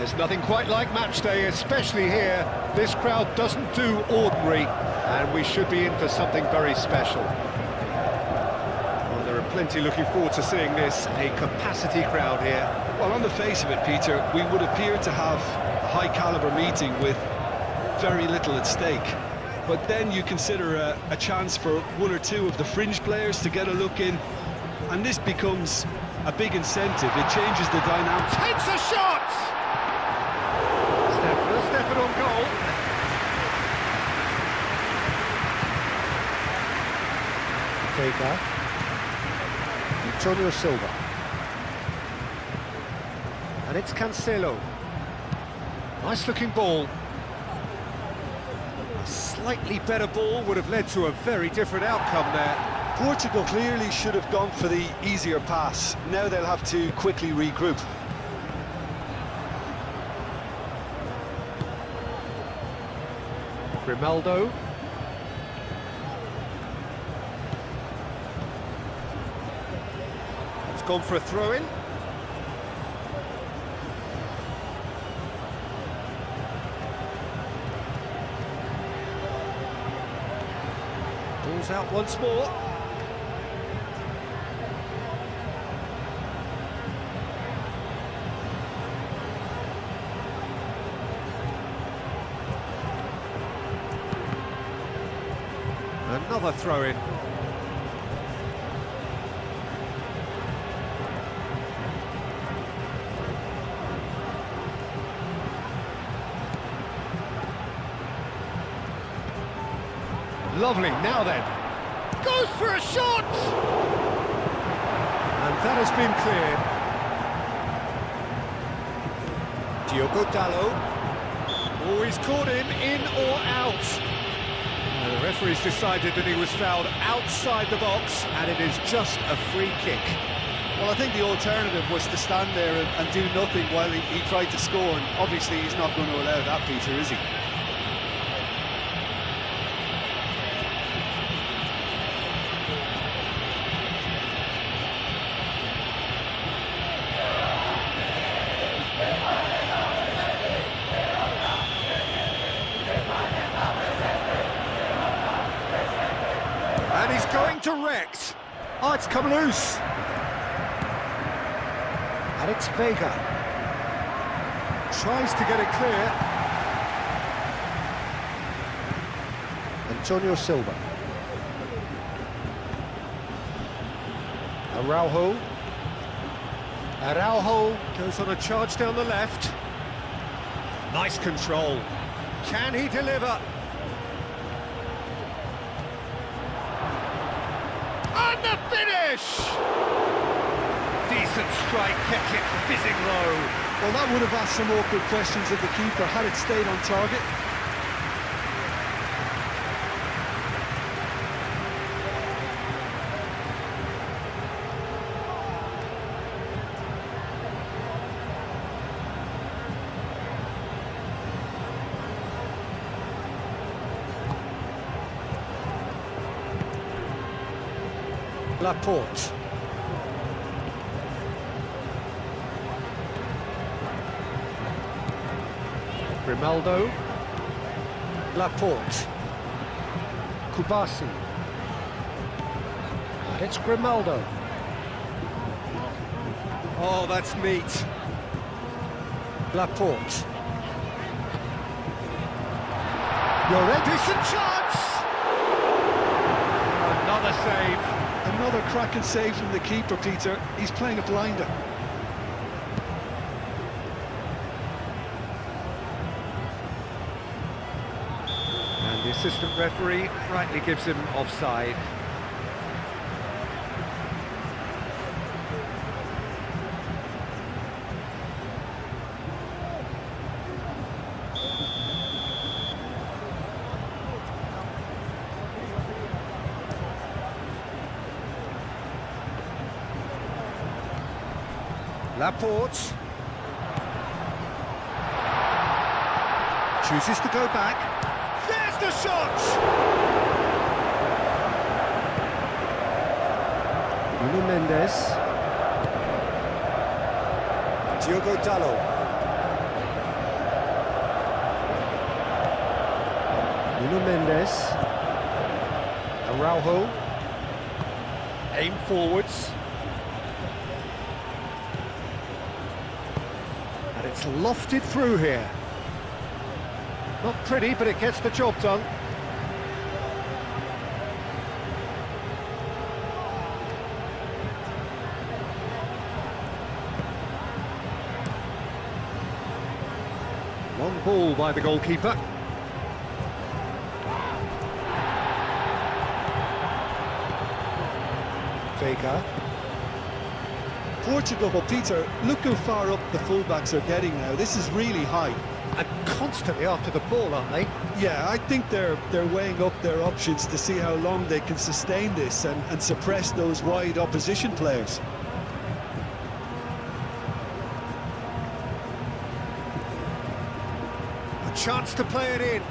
There's nothing quite like match day, especially here. This crowd doesn't do ordinary, and we should be in for something very special. Well, there are plenty looking forward to seeing this, a capacity crowd here. Well, on the face of it, Peter, we would appear to have a high-caliber meeting with very little at stake. But then you consider a chance for one or two of the fringe players to get a look in, and this becomes a big incentive. It changes the dynamic. Takes a shot! Stefan on goal. Vega. Antonio Silva. And it's Cancelo. Nice looking ball. A slightly better ball would have led to a very different outcome there. Portugal clearly should have gone for the easier pass. Now they'll have to quickly regroup. Grimaldo. It's gone for a throw-in. Ball's out once more. Another throw-in. Lovely, now then. Goes for a shot! And that has been cleared. Diogo Dalot. Oh, he's caught him, in or out. The referee's decided that he was fouled outside the box, and it is just a free kick. Well, I think the alternative was to stand there and do nothing while he tried to score, and obviously he's not going to allow that, Peter, is he? And he's going direct. Oh, it's come loose. And it's Vega. Tries to get it clear. Antonio Silva. Araujo. Araujo goes on a charge down the left. Nice control. Can he deliver? And the finish! Decent strike, kept it fizzing low. Well, that would have asked some awkward questions of the keeper had it stayed on target. Laporte. Grimaldo. Laporte. Kubasi. And it's Grimaldo. Oh, that's neat. Laporte. Decent chance! Another save. Another cracking save from the keeper, Peter. He's playing a blinder. And the assistant referee rightly gives him offside. Laporte chooses to go back. There's the shot! Nuno Mendes. Diogo Dalot. Nuno Mendes. Araujo. Aim forwards. And it's lofted through here. Not pretty, but it gets the job done. Long ball by the goalkeeper. Vega. Portugal, well, Peter, look how far up the fullbacks are getting now. This is really high. And constantly after the ball, aren't they? Yeah, I think they're weighing up their options to see how long they can sustain this and suppress those wide opposition players. A chance to play it in.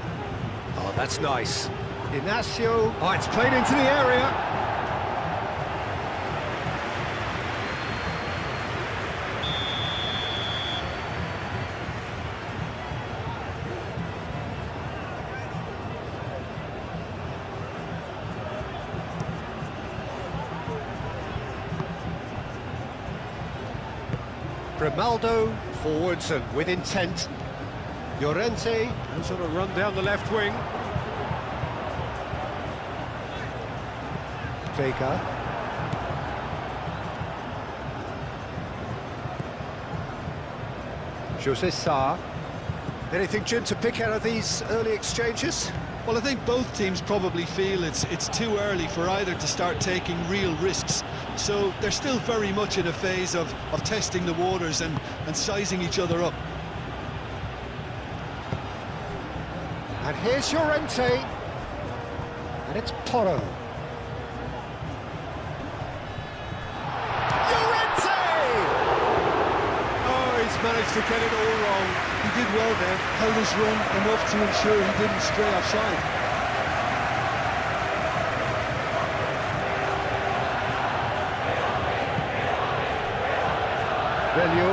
Oh, that's nice. Inacio. Oh, it's played into the area. Grimaldo, forwards and with intent. Llorente goes on a run down the left wing. Vega. Jose Sa. Anything, Jim, to pick out of these early exchanges? Well, I think both teams probably feel it's too early for either to start taking real risks. So they're still very much in a phase of testing the waters and sizing each other up. And here's Llorente. And it's Porro. Llorente! Oh, he's managed to get it all wrong. He did well there, held his run enough to ensure he didn't stray offside. Velio,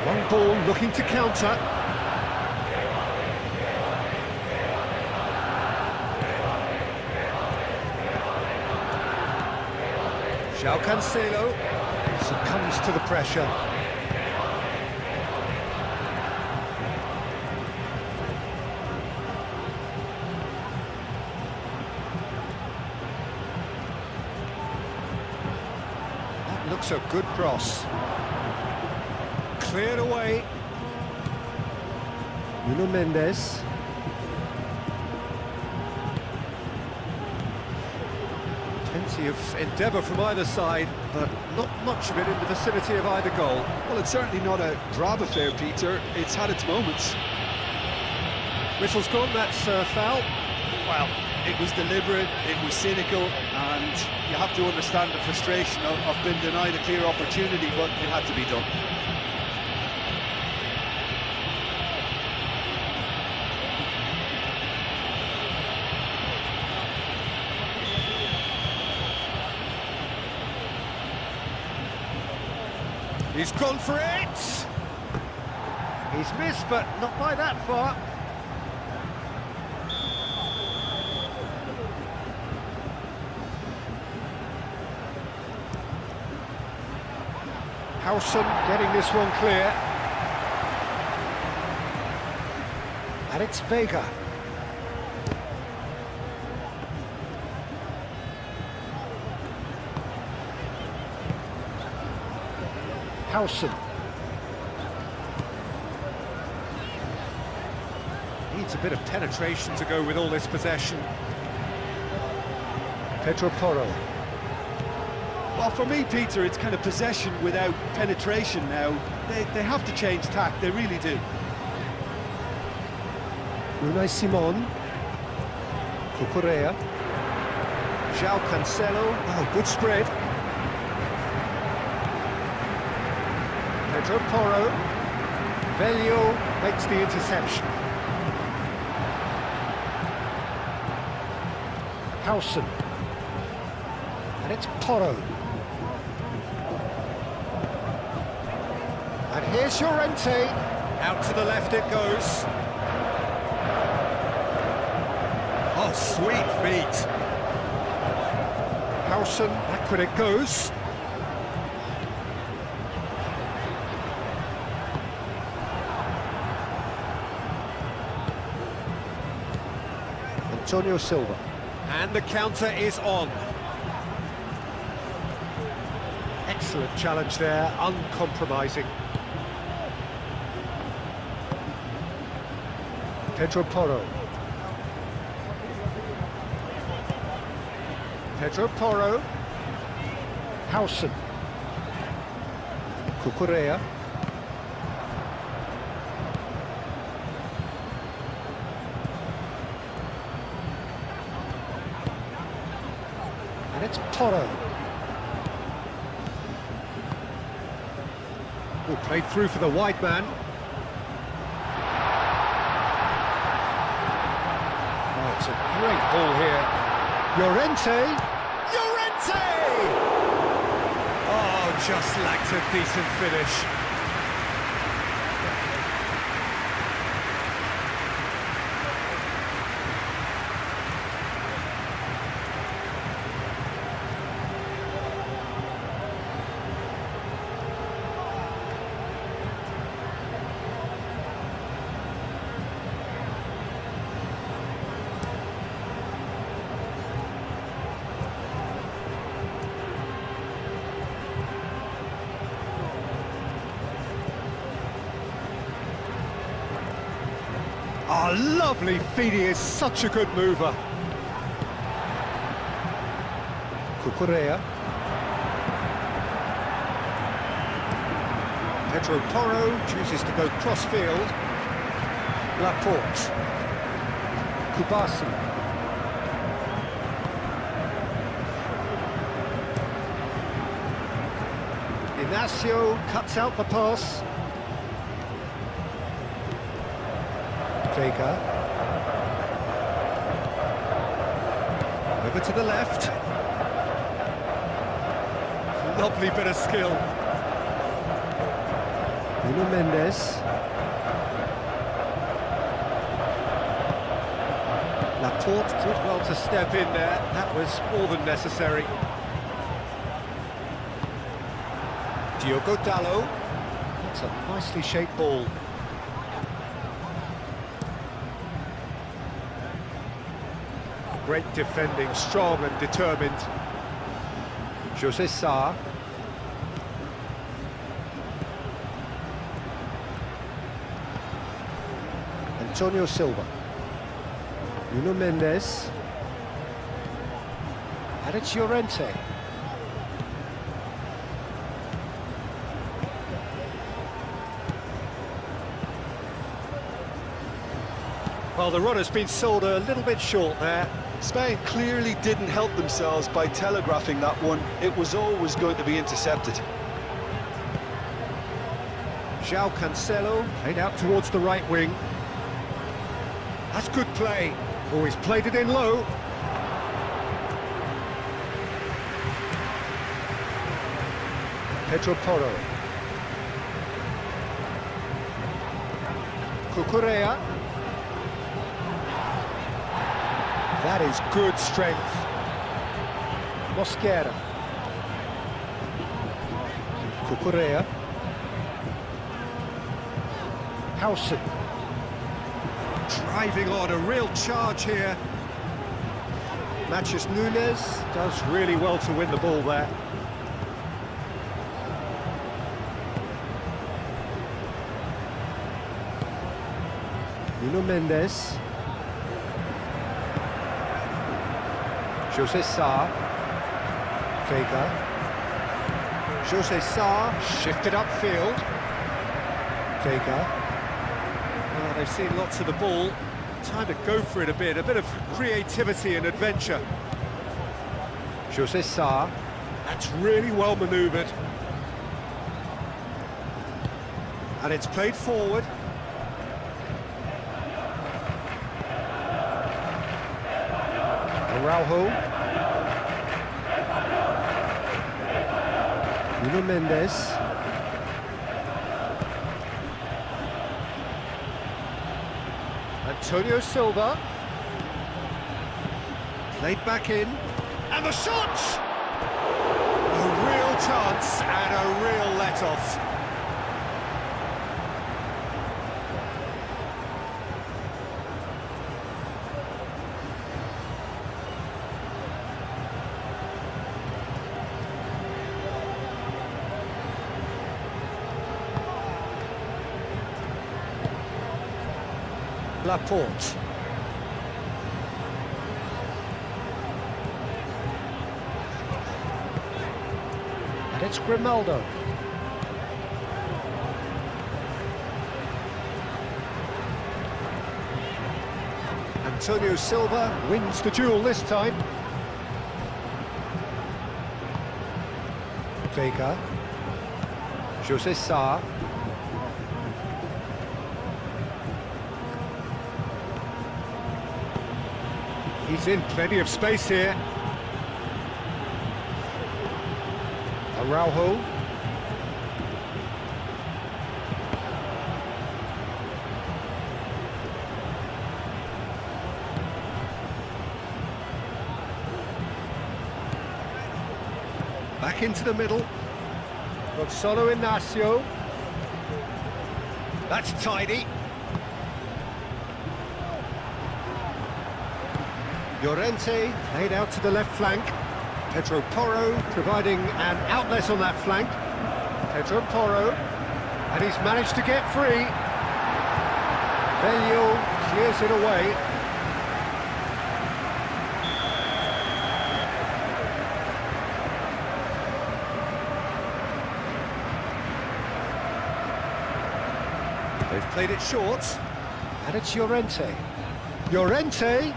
long ball looking to counter. João Cancelo succumbs to the pressure. That looks a good cross. Cleared away. Nuno Mendes. Plenty of endeavour from either side, but not much of it in the vicinity of either goal. Well, it's certainly not a drab affair, Peter. It's had its moments. Whistle's gone, that's foul. Well, it was deliberate, it was cynical, and you have to understand the frustration of being denied a clear opportunity, but it had to be done. He's gone for it! He's missed, but not by that far. Howson getting this one clear. And it's Vega. Howson. Needs a bit of penetration to go with all this possession. Pedro Porro. Well, for me, Peter, it's kind of possession without penetration now. They have to change tack, they really do. Unai Simon. Cucurella. João Cancelo. Oh, good spread. Pedro Porro. Velio makes the interception. Howson. And it's Porro. And here's Llorente. Out to the left it goes. Oh, sweet feet. Howson, back when it goes. Antonio Silva. And the counter is on. Excellent challenge there, uncompromising. Pedro Porro. Pedro Porro. Howson. Cucurella. And it's Porro. Who played through for the wide man. Oh, it's a great ball here. Llorente. Oh, just lacked a decent finish. Oh, lovely feed, he is such a good mover. Cucurella. Pedro Porro chooses to go cross-field. Laporte. Kubasi. Inacio cuts out the pass. Vega. Over to the left. Lovely bit of skill. Nuno Mendes. Laporte did well to step in there. That was more than necessary. Diogo Dalot. That's a nicely shaped ball. Great defending, strong and determined. José Sá. Antonio Silva. Nuno Mendes. And it's Llorente. Well, the run has been sold a little bit short there. Spain clearly didn't help themselves by telegraphing that one. It was always going to be intercepted. João Cancelo played out towards the right wing. That's good play. Oh, he's played it in low. Pedro Porro. Cucurella. That is good strength. Mosquera. Cucurella. Howson. Driving on, a real charge here. Matches Nunes does really well to win the ball there. Nuno Mendes. José Sá. Vega. José Sá shifted upfield. Vega. Well, they've seen lots of the ball. Time to go for it a bit of creativity and adventure. José Sá. That's really well manoeuvred. And it's played forward. Araujo. Nuno Mendes. Antonio Silva. Laid back in. And the shot! A real chance and a real let-off. Laporte. And it's Grimaldo. Antonio Silva wins the duel this time. Vega. José Sá. He's in plenty of space here. Araujo. Back into the middle. Gonzalo Inacio. That's tidy. Llorente laid out to the left flank. Pedro Porro providing an outlet on that flank. Pedro Porro, and he's managed to get free. Velio clears it away. They've played it short, and it's Llorente. Llorente!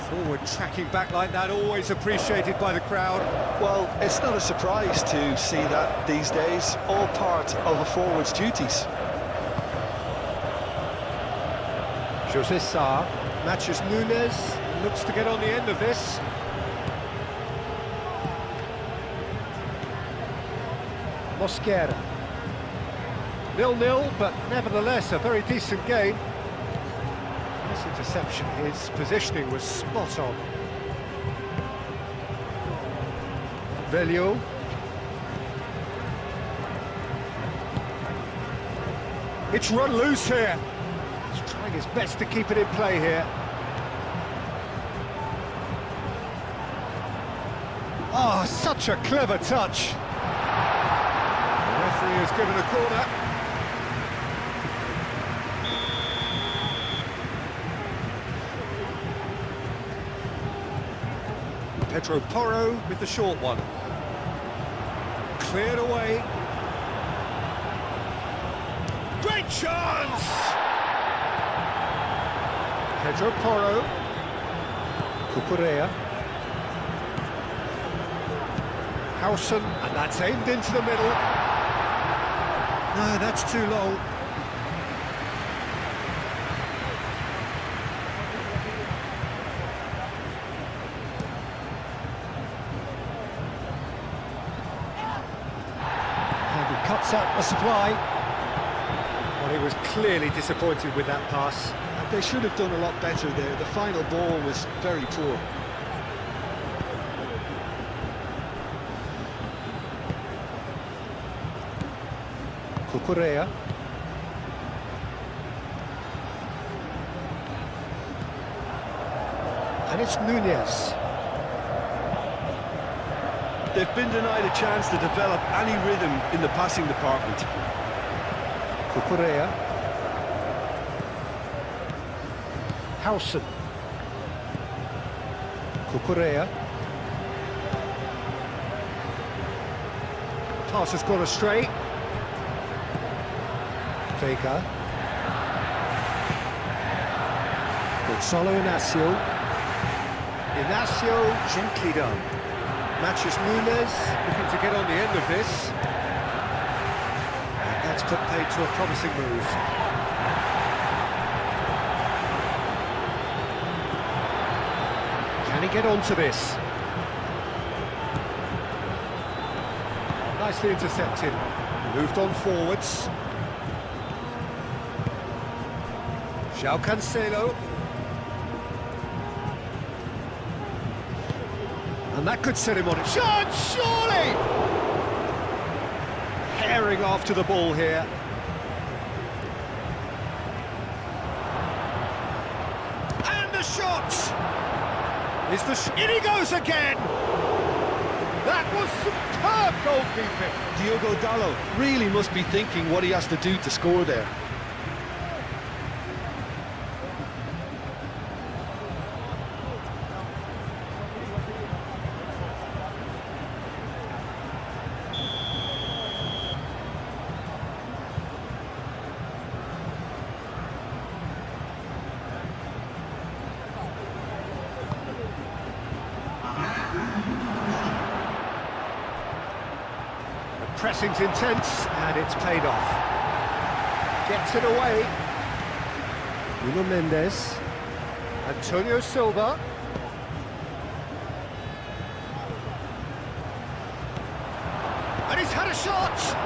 Forward tracking back like that, always appreciated by the crowd. Well, it's not a surprise to see that these days, all part of a forward's duties. José Sá matches Núñez, looks to get on the end of this. Mosquera. 0-0, but nevertheless a very decent game. This interception, his positioning was spot on. Velio. It's run loose here. He's trying his best to keep it in play here. Oh, such a clever touch. The referee has given a corner. Pedro Porro with the short one. Cleared away. Great chance! Pedro Porro. Cucurella. Howson, and that's aimed into the middle. No, that's too long. Cuts out the supply. Well, he was clearly disappointed with that pass. And they should have done a lot better there. The final ball was very poor. Cucurella. And it's Núñez. They've been denied a chance to develop any rhythm in the passing department. Cucurella. Howson. Cucurella. Pass has gone astray. Vega. Gonzalo Inacio. Inacio, gently done. Matches Núñez, looking to get on the end of this. And that's put paid to a promising move. Can he get onto this? Nicely intercepted. Moved on forwards. João Cancelo. And that could set him on it. Shot, surely! Herring after the ball here. And the shot! In he goes again! That was superb goalkeeping. Diogo Dalot really must be thinking what he has to do to score there. Pressing's intense, and it's paid off. Gets it away. Nuno Mendes. Antonio Silva. And he's had a shot!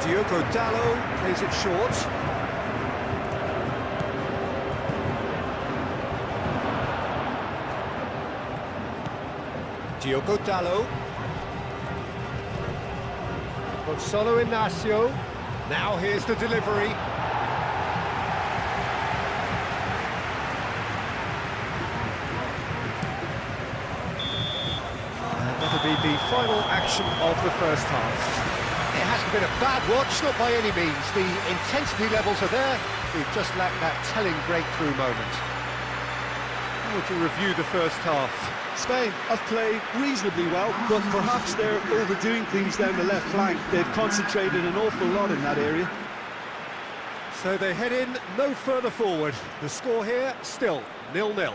Diogo Dalot plays it short. Diogo Dalot. Gonzalo Inacio. Now here's the delivery. And that'll be the final action of the first half. It hasn't been a bad watch, not by any means. The intensity levels are there. We've just lacked that telling breakthrough moment. How would you review the first half? Spain have played reasonably well, but perhaps they're overdoing things down the left flank. They've concentrated an awful lot in that area. So they head in no further forward. The score here, still 0-0.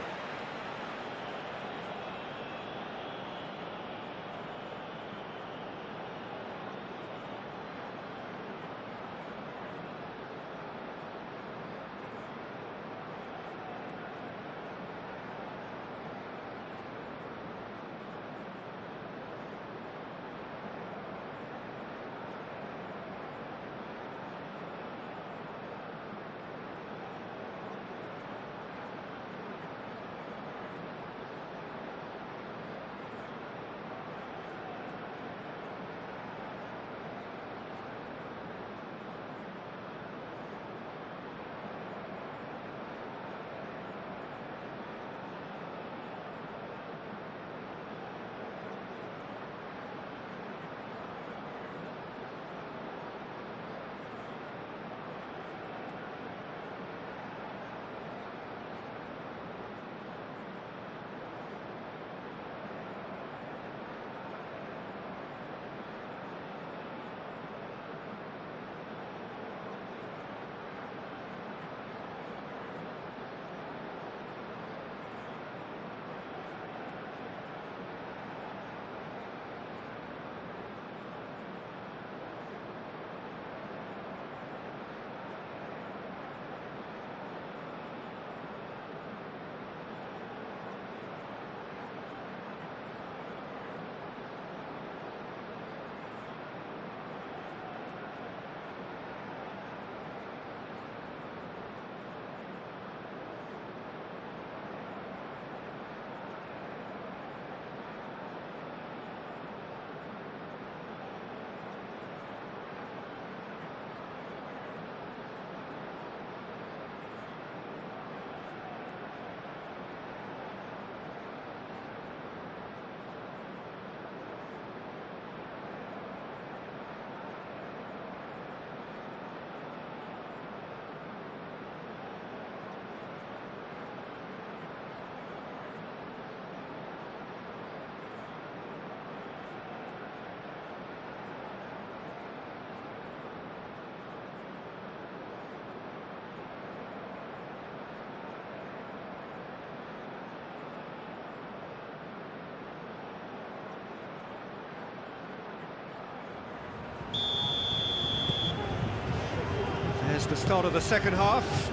There's the start of the second half.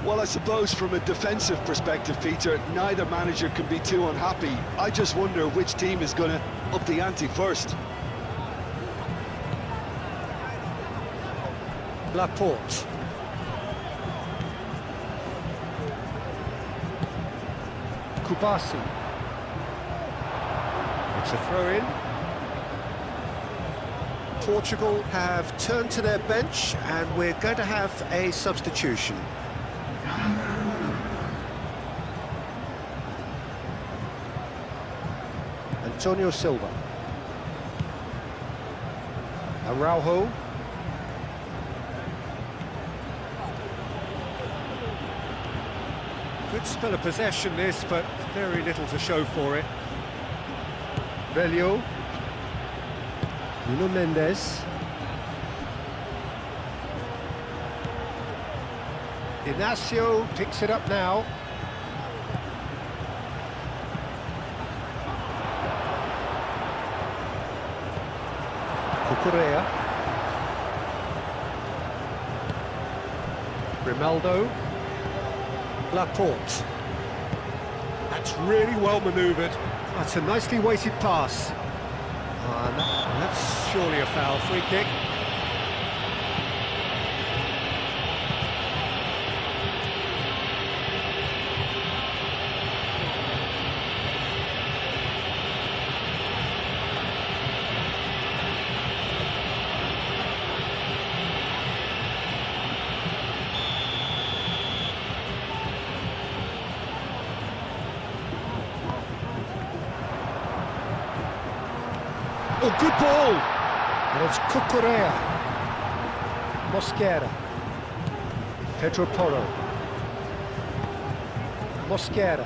Well, I suppose from a defensive perspective, Peter, neither manager can be too unhappy. I just wonder which team is going to up the ante first. Laporte. Kubasi. It's a throw-in. Portugal have turned to their bench, and we're going to have a substitution. Antonio Silva. Araujo. Good spell of possession this, but very little to show for it. Velio. Nuno Mendes. Inacio picks it up now. Cucurella. Grimaldo. Laporte. That's really well manoeuvred. That's a nicely weighted pass. That's surely a foul. Free kick. Oh, good ball! And it's Cucurella. Mosquera. Pedro Porro. Mosquera.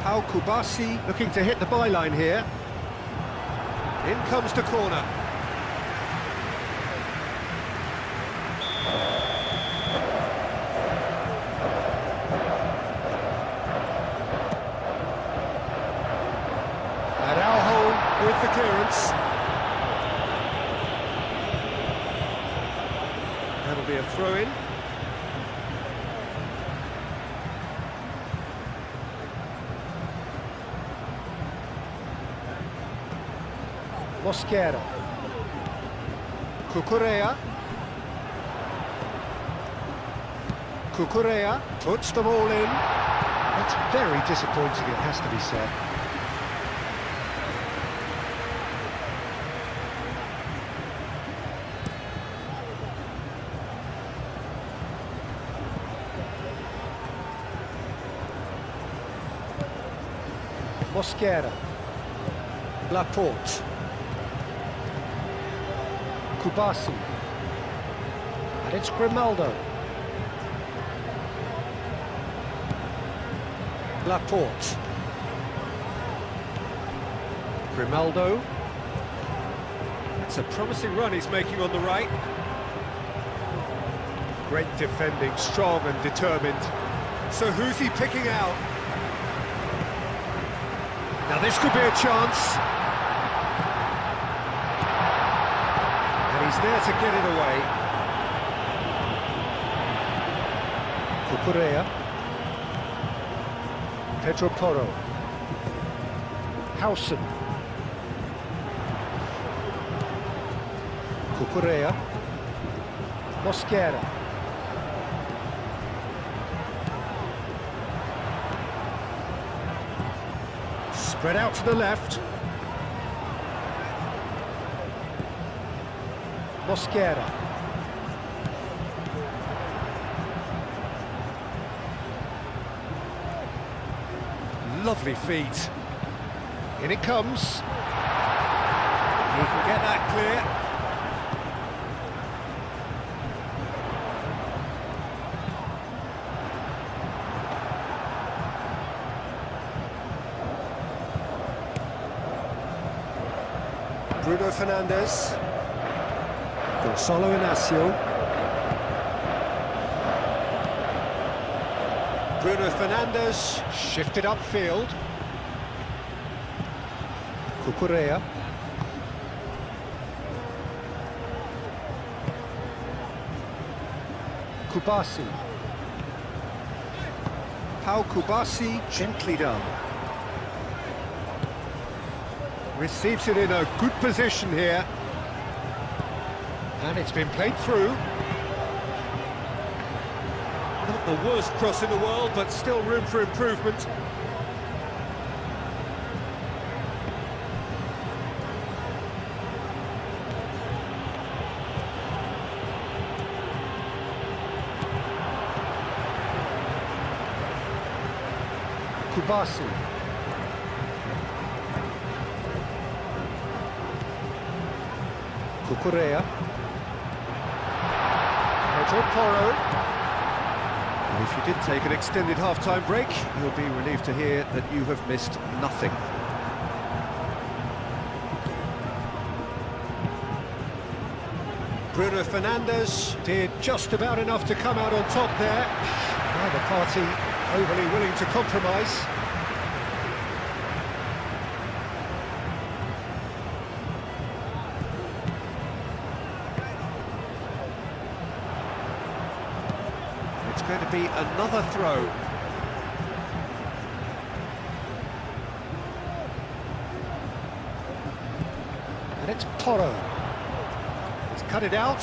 Pau Kubasi looking to hit the byline here. In comes the corner. With the clearance. That'll be a throw-in. Mosquera. Cucurella. Cucurella puts them all in. That's very disappointing, it has to be said. Mosquera. Laporte. Kubasi. And it's Grimaldo. Laporte. Grimaldo. It's a promising run he's making on the right. Great defending, strong and determined. So who's he picking out? Now this could be a chance. And he's there to get it away. Cucurella. Pedro Porro. Howson. Cucurella. Mosquera. Spread out to the left. Mosquera. Lovely feet. In it comes. He can get that clear. Bruno Fernandes. Gonzalo Inacio. Bruno Fernandes shifted upfield. Cucurella. Kubasi. Pau Kubasi, gently done. Receives it in a good position here. And it's been played through. Not the worst cross in the world, but still room for improvement. Kubasi. Cucurella. Pedro Porro. And if you did take an extended half-time break, you'll be relieved to hear that you have missed nothing. Bruno Fernandes did just about enough to come out on top there. Neither party overly willing to compromise. It's going to be another throw. And it's Porro. He's cut it out.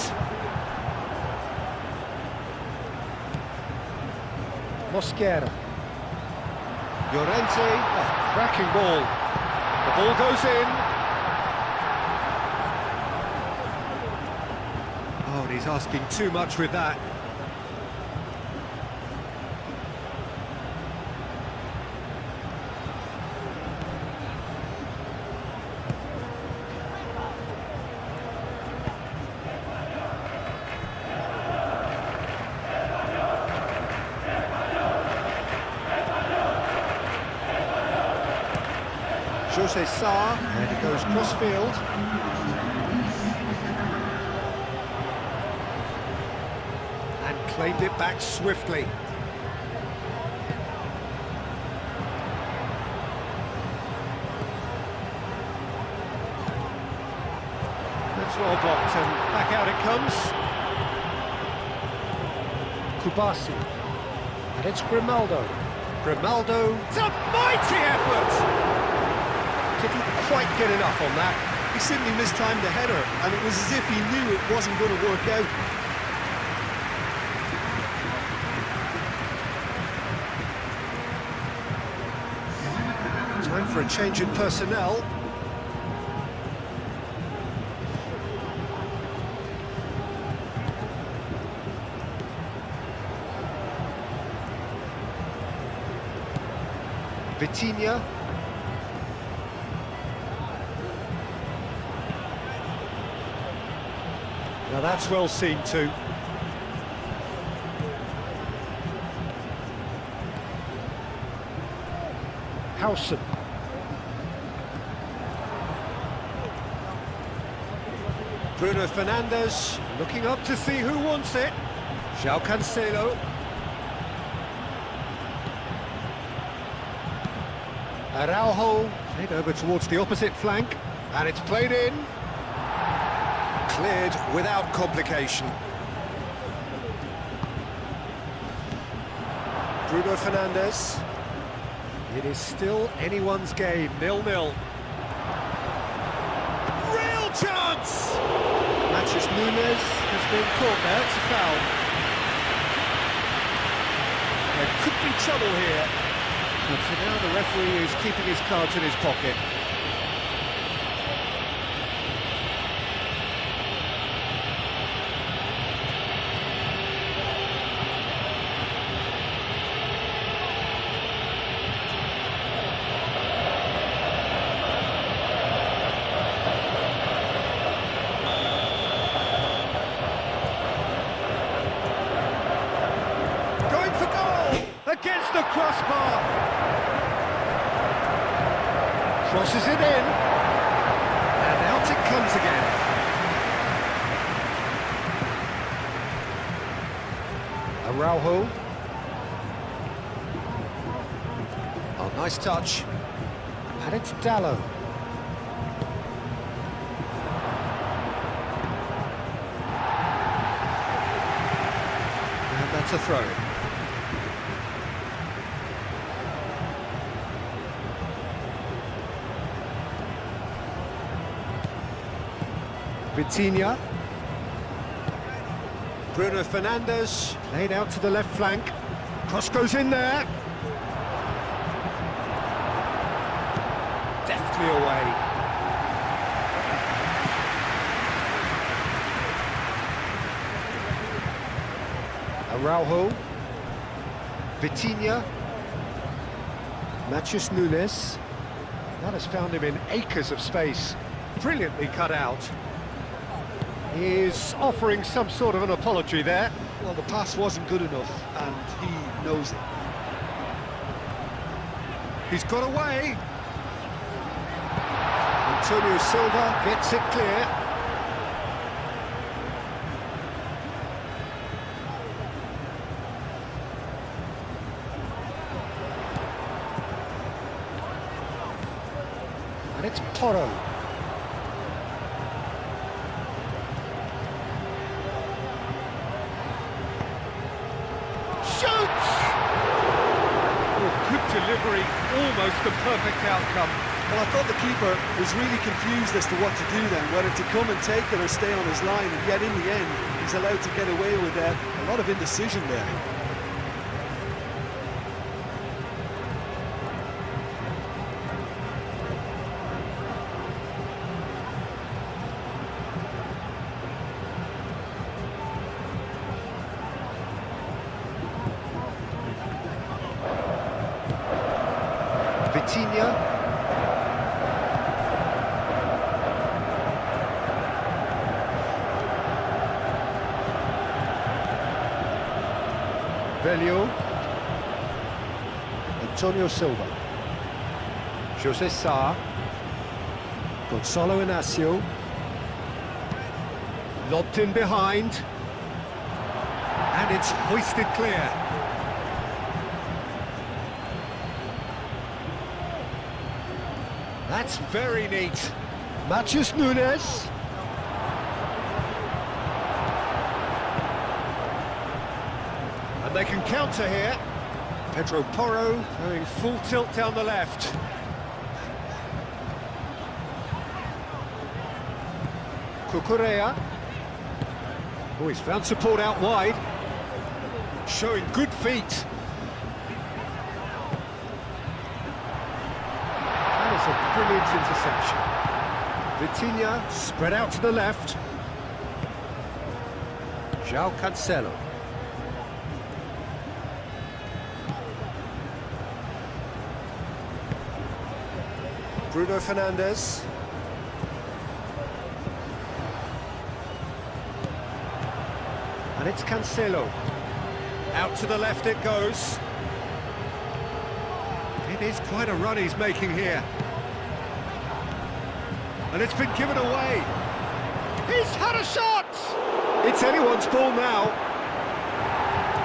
Mosquera. Llorente, cracking ball. The ball goes in. Oh, and he's asking too much with that. Jose Sarr, and it goes cross-field. And claimed it back swiftly. That's well blocked, and back out it comes. Kubasi. And it's Grimaldo. Grimaldo, it's a mighty effort! Didn't quite get enough on that. He simply mistimed the header, and it was as if he knew it wasn't going to work out. Time for a change in personnel. Vitinha. Now that's well seen too. Howson. Bruno Fernandes looking up to see who wants it. João Cancelo. Araujo played over towards the opposite flank, and it's played in. Cleared without complication. Bruno Fernandes. It is still anyone's game, 0-0. Real chance! Matches Nunes has been caught there, it's a foul. There could be trouble here. But for now the referee is keeping his cards in his pocket. Against the crossbar. Crosses it in. And out it comes again. Araujo. Oh, nice touch. And it's Dallo. And That's a throw. Vitinha. Bruno Fernandes, played out to the left flank. Cross goes in there. Deftly away. Araujo. Vitinha. Matheus Nunes. That has found him in acres of space. Brilliantly cut out. He's offering some sort of an apology there. Well, the pass wasn't good enough, and he knows it. He's got away. Antonio Silva gets it clear. And it's Porro. Delivery, almost the perfect outcome. Well, I thought the keeper was really confused as to what to do then, whether to come and take it or stay on his line, and yet in the end, he's allowed to get away with a lot of indecision there. Vitinha. Velho. Antonio Silva. José Sá. Gonçalo Inácio. Lobbed in behind. And it's hoisted clear. That's very neat. Matheus Nunes. And they can counter here. Pedro Porro going full tilt down the left. Cucurella. Oh, he's found support out wide. Showing good feet. A brilliant interception. Vitinha spread out to the left. João Cancelo. Bruno Fernandes. And it's Cancelo. Out to the left it goes. It is quite a run he's making here. And it's been given away. He's had a shot! It's anyone's ball now.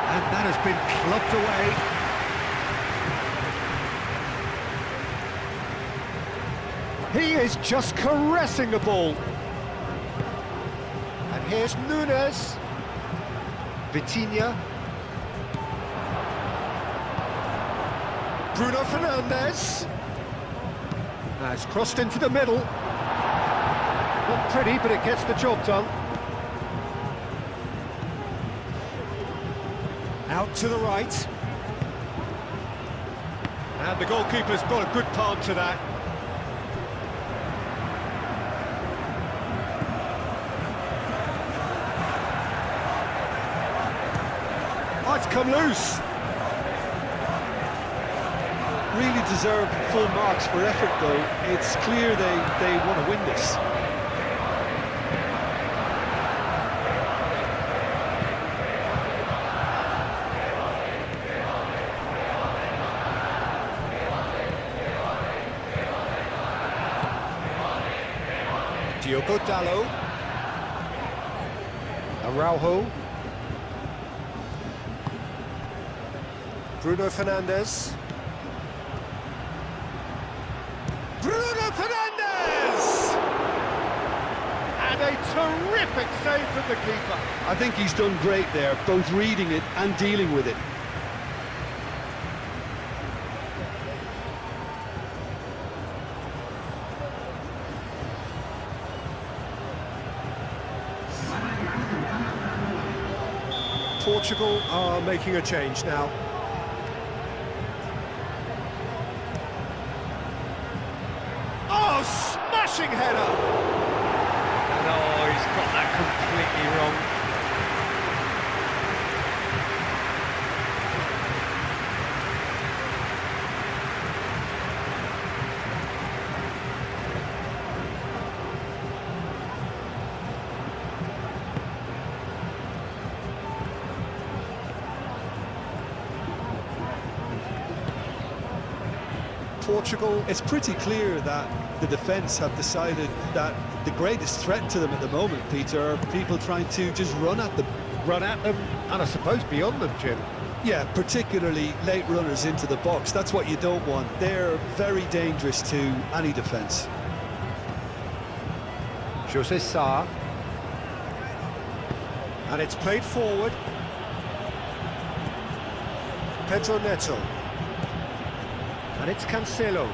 And that has been clubbed away. He is just caressing the ball. And here's Nunes. Vitinha. Bruno Fernandes. It's crossed into the middle. Not pretty, but it gets the job done. Out to the right. And the goalkeeper's got a good palm to that. Oh, it's come loose. Really deserve full marks for effort, though. It's clear they want to win this. Diogo Dalot. Araujo. Bruno Fernandes. Bruno Fernandes! And with a terrific save from the keeper. I think he's done great there, both reading it and dealing with it. Portugal are making a change now. Oh, smashing header! And oh, he's got that completely wrong. Portugal. It's pretty clear that the defence have decided that the greatest threat to them at the moment, Peter, are people trying to just run at them. Run at them, and I suppose beyond them, Jim. Yeah, particularly late runners into the box. That's what you don't want. They're very dangerous to any defence. José Sá. And it's played forward. Pedro Neto. And it's Cancelo.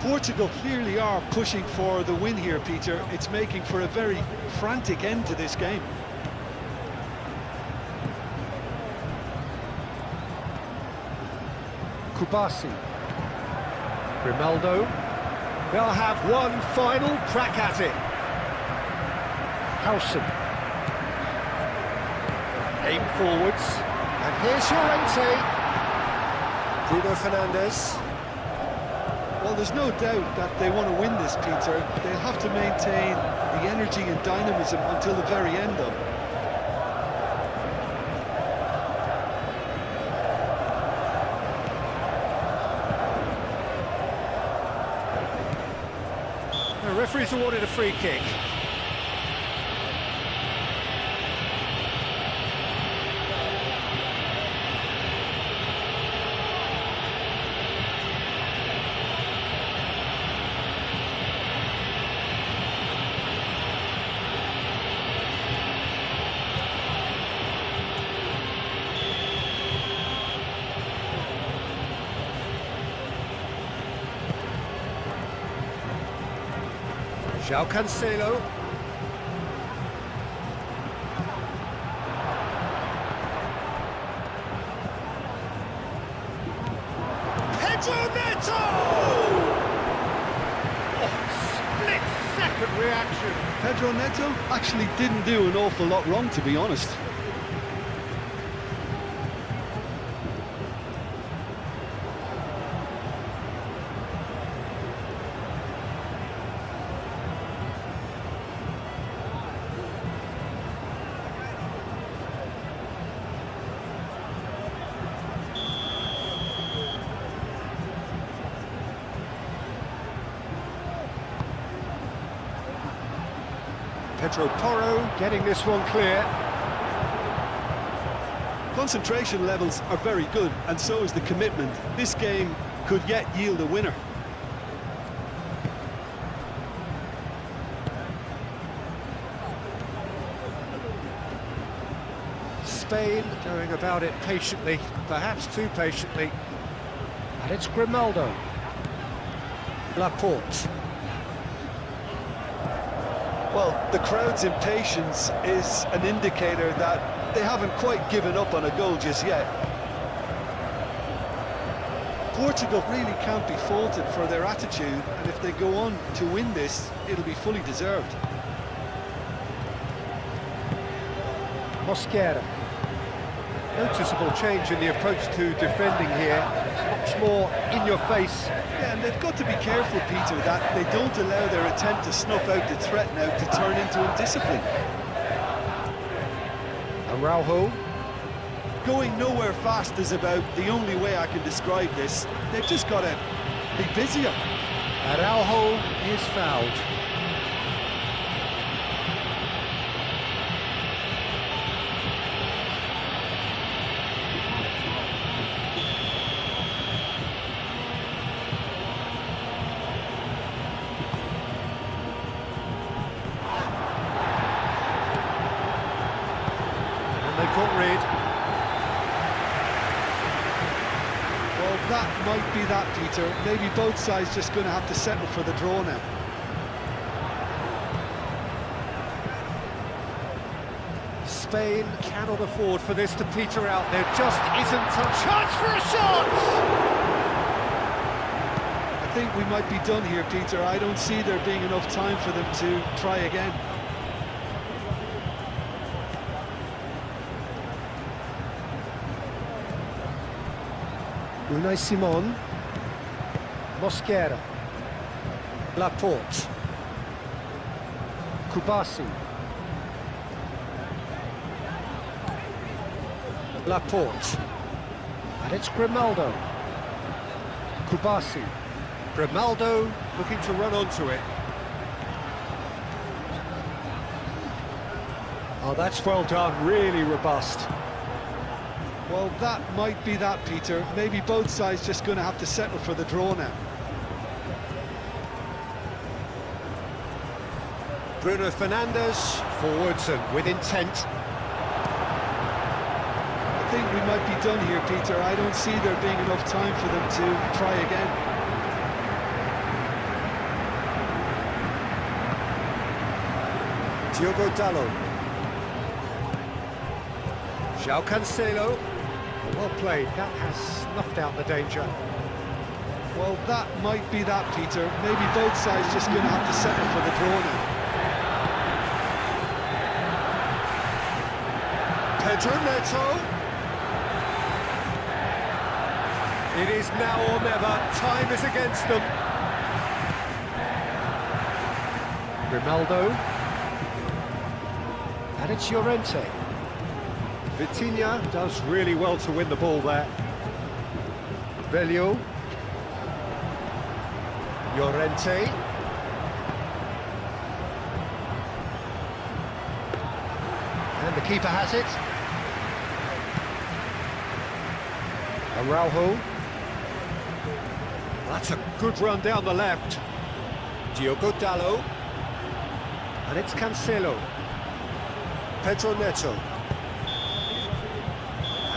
Portugal clearly are pushing for the win here, Peter. It's making for a very frantic end to this game. Kubasi. Grimaldo. They'll have one final crack at it. Howson. Aim forwards. And here's Llorente. Bruno Fernandes. Well, there's no doubt that they want to win this, Peter. They'll have to maintain the energy and dynamism until the very end, though. The referee's awarded a free kick. João Cancelo. Pedro Neto! Oh, split-second reaction. Pedro Neto actually didn't do an awful lot wrong, to be honest. Pedro Porro getting this one clear. Concentration levels are very good, and so is the commitment. This game could yet yield a winner. Spain going about it patiently, perhaps too patiently. And it's Grimaldo. Laporte. Well, the crowd's impatience is an indicator that they haven't quite given up on a goal just yet. Portugal really can't be faulted for their attitude, and if they go on to win this, it'll be fully deserved. Mosquera. Noticeable change in the approach to defending here. Much more in your face. Yeah, and they've got to be careful, Peter, that they don't allow their attempt to snuff out the threat now to turn into indiscipline. Araujo. Going nowhere fast is about the only way I can describe this. They've just got to be busier. Araujo is fouled. And they've got rid. Well, that might be that, Peter. Maybe both sides just going to have to settle for the draw now. Spain cannot afford for this to peter out. There just isn't a chance for a shot! I think we might be done here, Peter. I don't see there being enough time for them to try again. Unai Simon, Mosquera, Laporte, Kubasi, Laporte, and it's Grimaldo, Kubasi, Grimaldo looking to run onto it. Oh, that's well done, really robust. Well, that might be that, Peter. Maybe both sides just going to have to settle for the draw now. Bruno Fernandes, forwards and with intent. I think we might be done here, Peter. I don't see there being enough time for them to try again. Diogo Dalot. João Cancelo. Well played, that has snuffed out the danger. Well, that might be that, Peter. Maybe both sides just going to have to settle for the draw now. Pedro Neto. It is now or never. Time is against them. Grimaldo. And it's Llorente. Vitinha does really well to win the ball there. Velio. Llorente. And the keeper has it. Araujo. That's a good run down the left. Diogo Dalot. And it's Cancelo. Pedro Neto.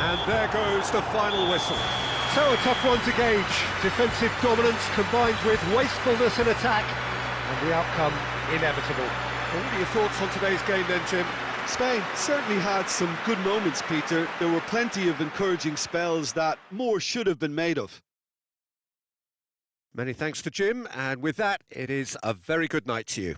And there goes the final whistle. So a tough one to gauge. Defensive dominance combined with wastefulness in attack. And the outcome inevitable. What are your thoughts on today's game then, Jim? Spain certainly had some good moments, Peter. There were plenty of encouraging spells that more should have been made of. Many thanks to Jim, and with that, it is a very good night to you.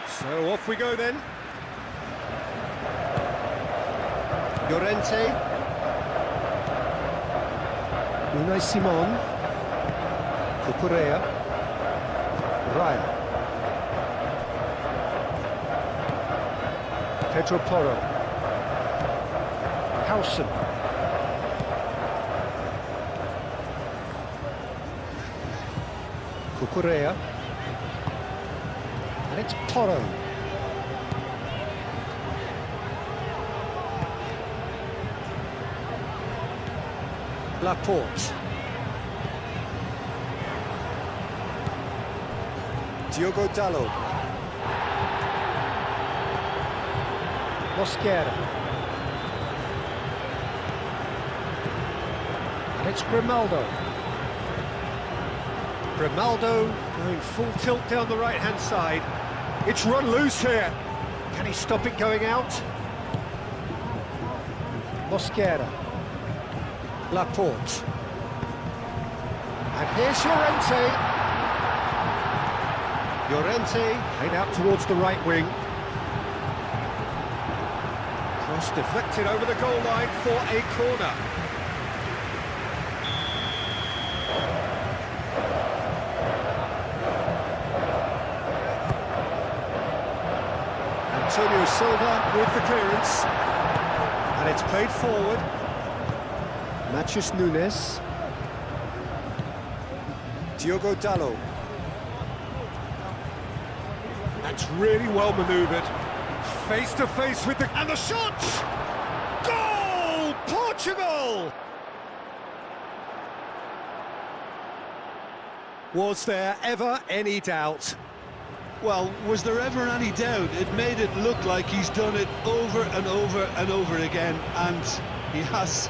So off we go then. Llorente. Unai Simon. Cucurella. Raya. Pedro Porro. Howson. Cucurella. And it's Porro. Laporte. Diogo Dalot. Mosquera. And it's Grimaldo. Grimaldo going full tilt down the right-hand side. It's run loose here. Can he stop it going out? Mosquera. Laporte. And here's Llorente. Llorente played out towards the right wing. Cross deflected over the goal line for a corner. Antonio Silva with the clearance. And it's played forward. Matheus Nunes. Diogo Dalot. That's really well manoeuvred. Face to face with the... And the shot! Goal! Portugal! Was there ever any doubt? Well, was there ever any doubt? It made it look like he's done it over and over and over again, and he has.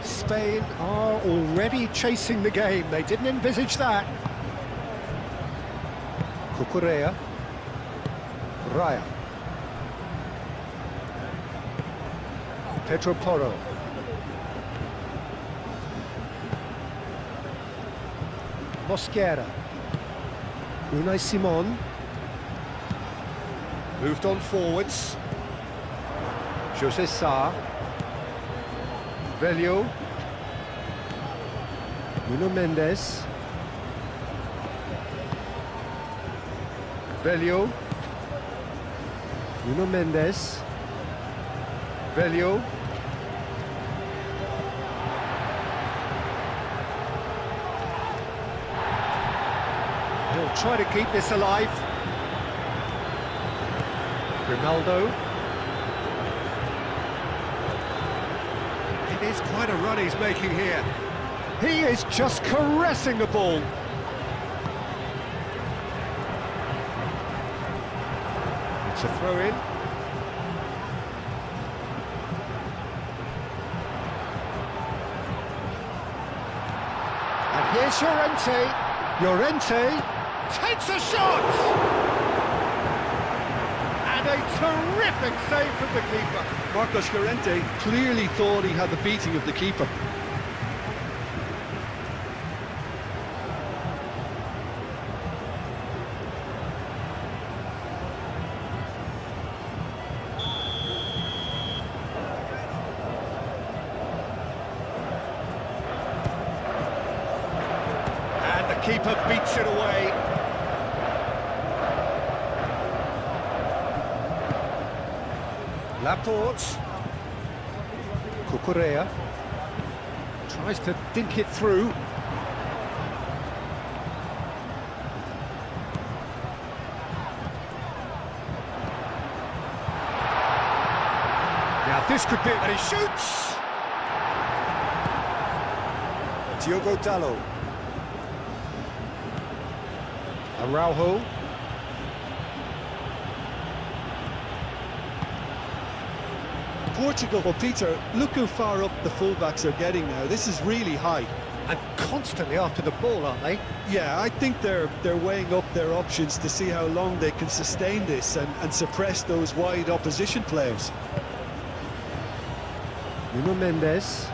Spain are already chasing the game. They didn't envisage that. Cucurella. Raya. Pedro Porro. Mosquera. Unai Simon. Moved on forwards. José Sá. Velho. Nuno Mendes. Velho. Nuno Mendes. Velho. He'll try to keep this alive. Ronaldo. It is quite a run he's making here. He is just caressing the ball. It's a throw-in. And here's Llorente. Llorente takes a shot! And a terrific save from the keeper. Marcos Llorente clearly thought he had the beating of the keeper. Keeper beats it away. Laporte. Cucurella tries to dink it through. Now this could be, and he shoots. Diogo Dalot. Araujo. Portugal, well, Peter, look how far up the fullbacks are getting now. This is really high. And constantly after the ball, aren't they? Yeah, I think they're weighing up their options to see how long they can sustain this and suppress those wide opposition players. Nuno Mendes.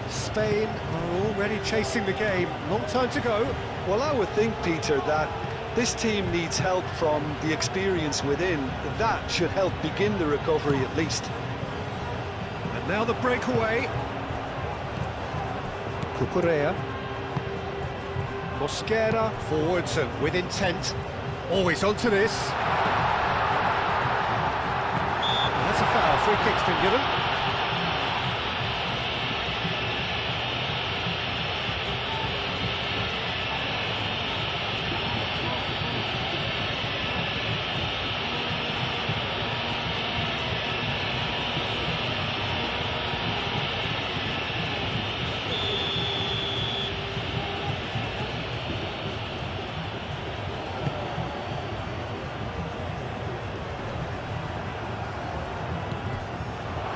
Spain are already chasing the game. Long time to go. Well, I would think, Peter, that this team needs help from the experience within. That should help begin the recovery at least. And now the breakaway. Cucurella. Mosquera forwards and with intent. Always onto this. That's a foul. Free kick's been given.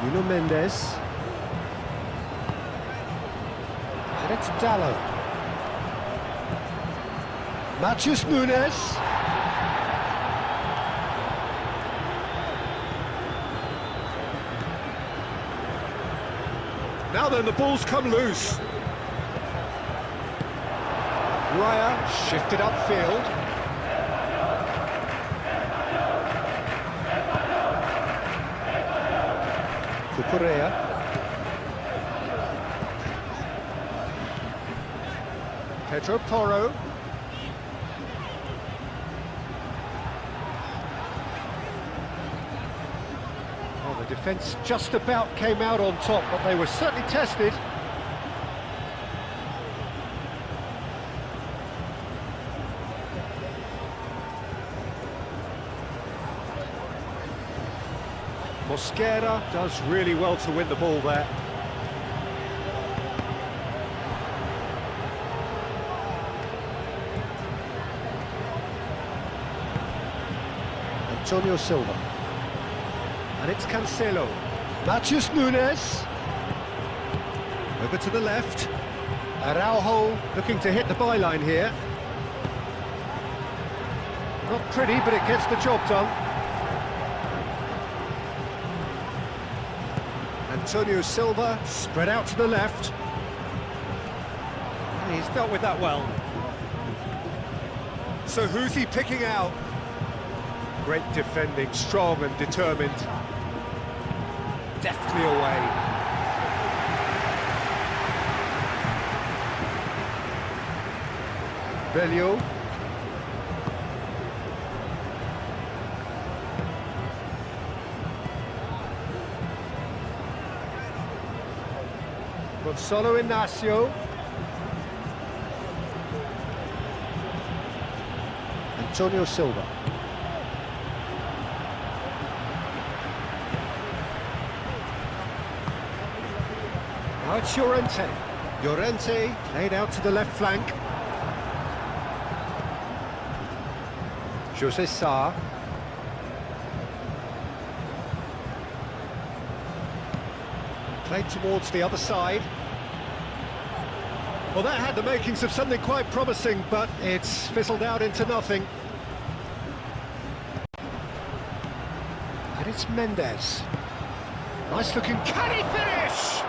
Nuno Mendes. And it's Dalot. Matheus Nunes. Now then, the ball's come loose. Raya shifted upfield. Cucurella. Pedro Porro. Well, the defence just about came out on top, but they were certainly tested. Mosquera does really well to win the ball there. Antonio Silva. And it's Cancelo. Matheus Nunes. Over to the left. Araujo looking to hit the byline here. Not pretty, but it gets the job done. Antonio Silva spread out to the left. And he's dealt with that well. So who's he picking out? Great defending, strong and determined. Deftly away. Velio. Gonzalo Inacio. Antonio Silva. Now it's Llorente. Llorente played out to the left flank. José Sá. Played towards the other side. Well, that had the makings of something quite promising, but it's fizzled out into nothing. And it's Mendes. Nice looking, can he finish?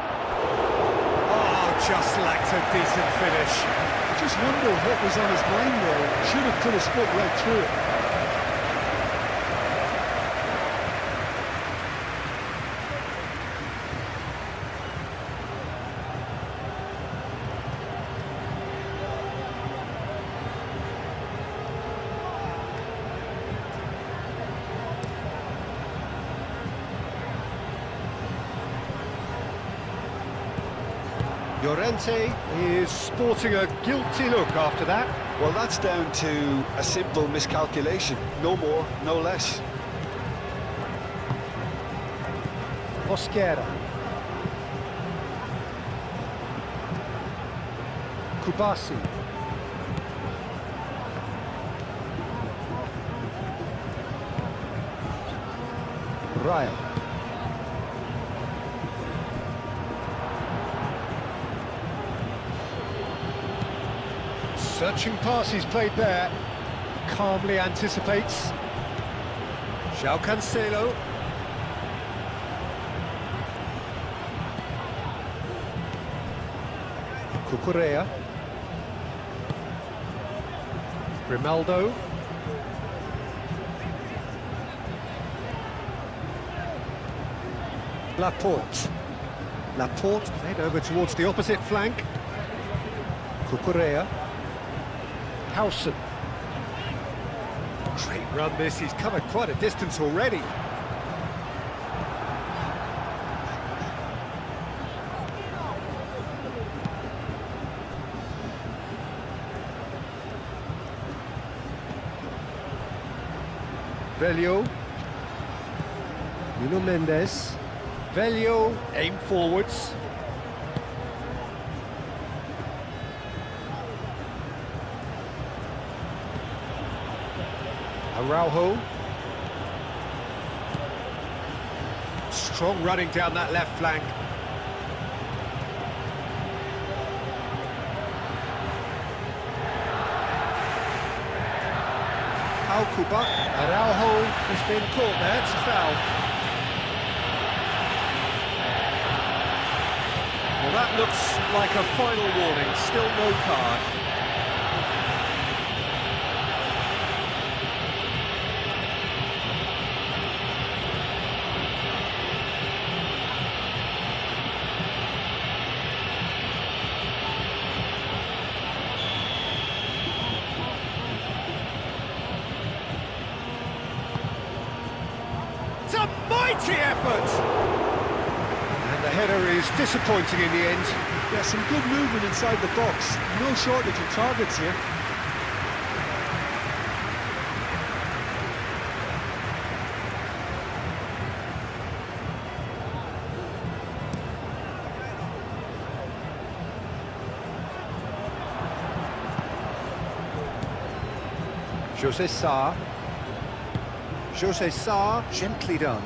Oh, just lacked a decent finish. I just wonder what was on his mind there. Should have put his foot right through it. Llorente is sporting a guilty look after that. Well, that's down to a simple miscalculation. No more, no less. Mosquera. Kubasi. Raya. Searching pass he's played there. Calmly anticipates. João Cancelo. Cucurella. Grimaldo. Laporte. Laporte played over towards the opposite flank. Cucurella. Howson. Great run this, he's covered quite a distance already. Velio. Nuno Mendes. Velio, aim forwards. Araujo. Strong running down that left flank. Alcuba. Araujo has been caught there, it's a foul. That looks like a final warning, still no card. It's a mighty effort! And the header is disappointing in the end. Yeah, some good movement inside the box. No shortage of targets here. José Sá. José Sá, gently done.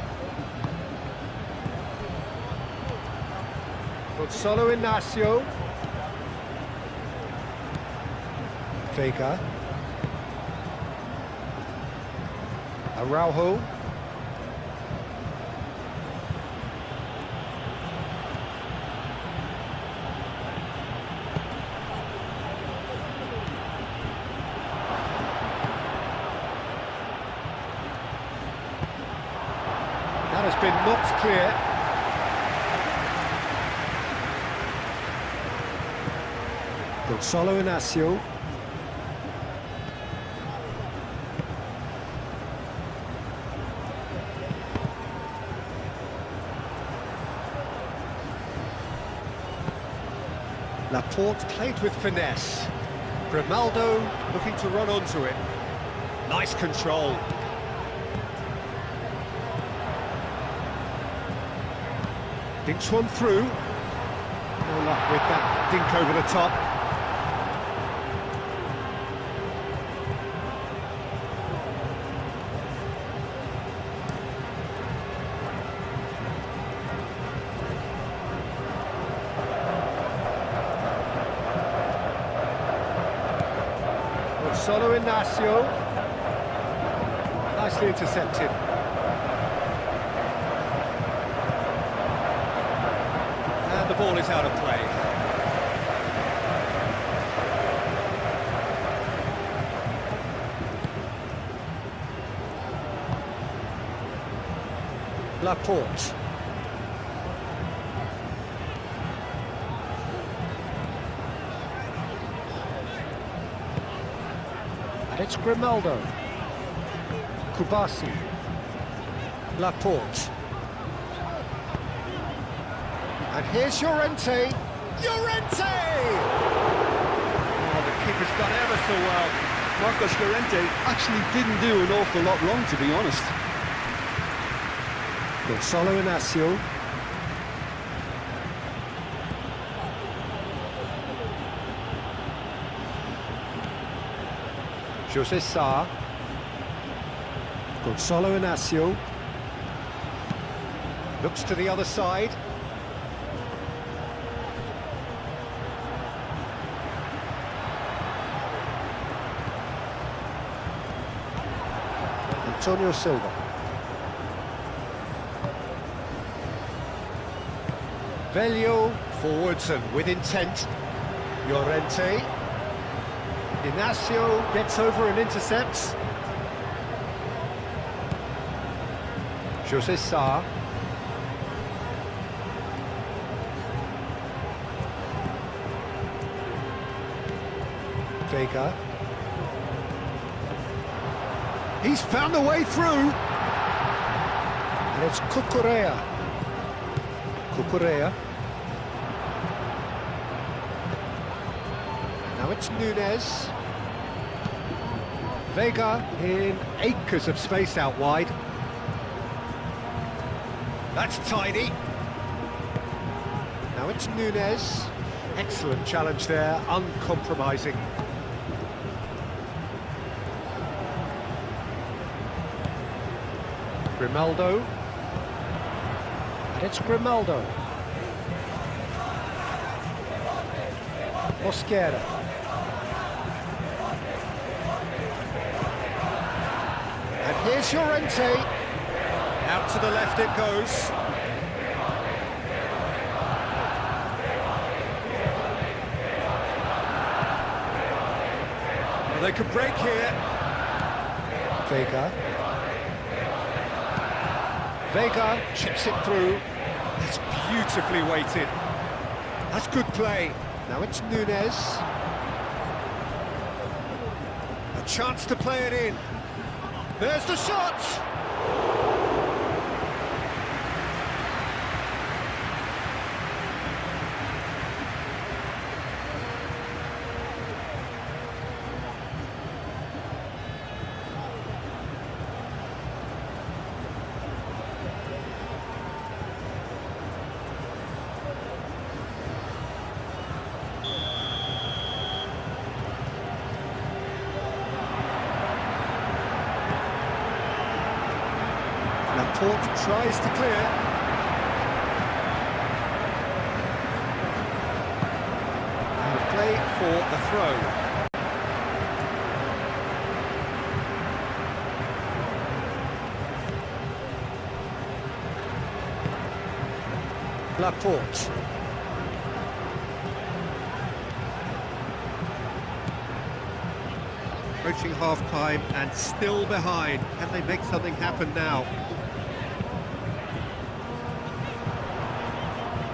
Gonzalo Inacio. Vega. Araujo. That has been knocked clear. Gonzalo Inacio. Laporte played with finesse. Grimaldo looking to run onto it. Nice control. Dinks one through. No luck with that dink over the top. Gonzalo Inacio. Nicely intercepted. And the ball is out of play. Laporte. And it's Grimaldo. Kubasi. Laporte. And here's Llorente. Llorente! Oh, the keeper's done ever so well. Marcos Llorente actually didn't do an awful lot wrong, to be honest. Gonzalo Inacio. José Sá. Gonzalo Inacio. Looks to the other side. Antonio Silva. Velho forwards and with intent. Llorente. Inacio gets over and intercepts. José Sá. Vega. He's found a way through. And it's Cucurella. Cucurella. Now it's Núñez. Vega in acres of space out wide. That's tidy. Now it's Núñez. Excellent challenge there, uncompromising. Grimaldo. And it's Grimaldo. Mosquera. And here's Llorente. Out to the left it goes. They could break here. Vega chips it through. That's beautifully weighted. That's good play. Now it's Nunez. A chance to play it in. There's the shot! Laporte tries to clear. And play for the throw. Laporte. Approaching half-time and still behind. Can they make something happen now?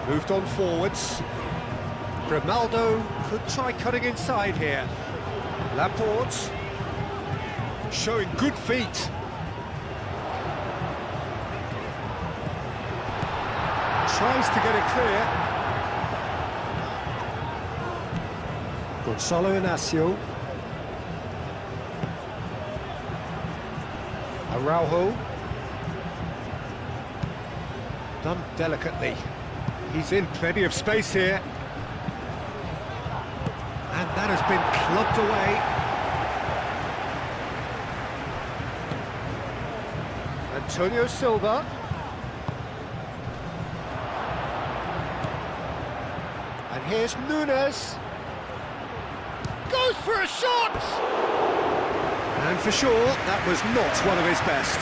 Moved on forwards. Grimaldo could try cutting inside here. Laporte showing good feet. Tries to get it clear. Gonzalo Inacio. Araujo. Done delicately. He's in plenty of space here. And that has been clubbed away. Antonio Silva. And here's Nunez. Goes for a shot! And for sure, that was not one of his best.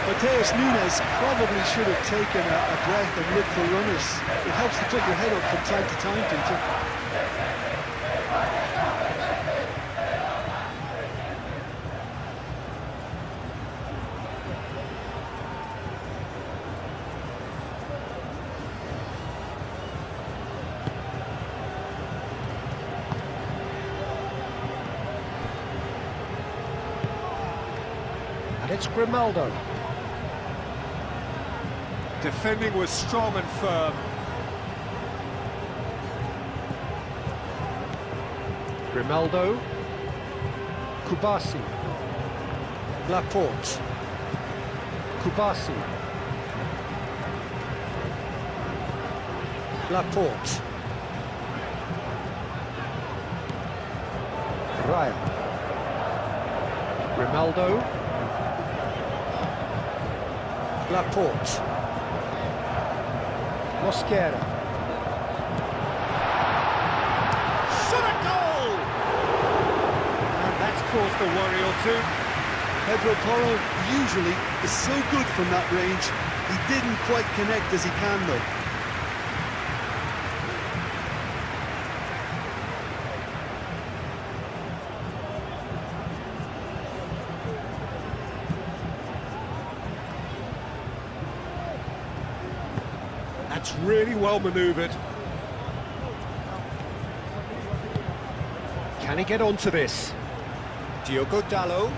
Mateus Nunes probably should have taken a breath and looked for runners. It helps to put your head up from time to time, Peter. And it's Grimaldo. Defending was strong and firm. Grimaldo. Kubasi. Laporte. Kubasi. Laporte. Raya. Grimaldo. Laporte. Mosquera. Shot a goal! And that's caused a worry or two. Pedro Porro usually is so good from that range. He didn't quite connect as he can, though. That's really well manoeuvred. Can he get onto this? Diogo Dalot.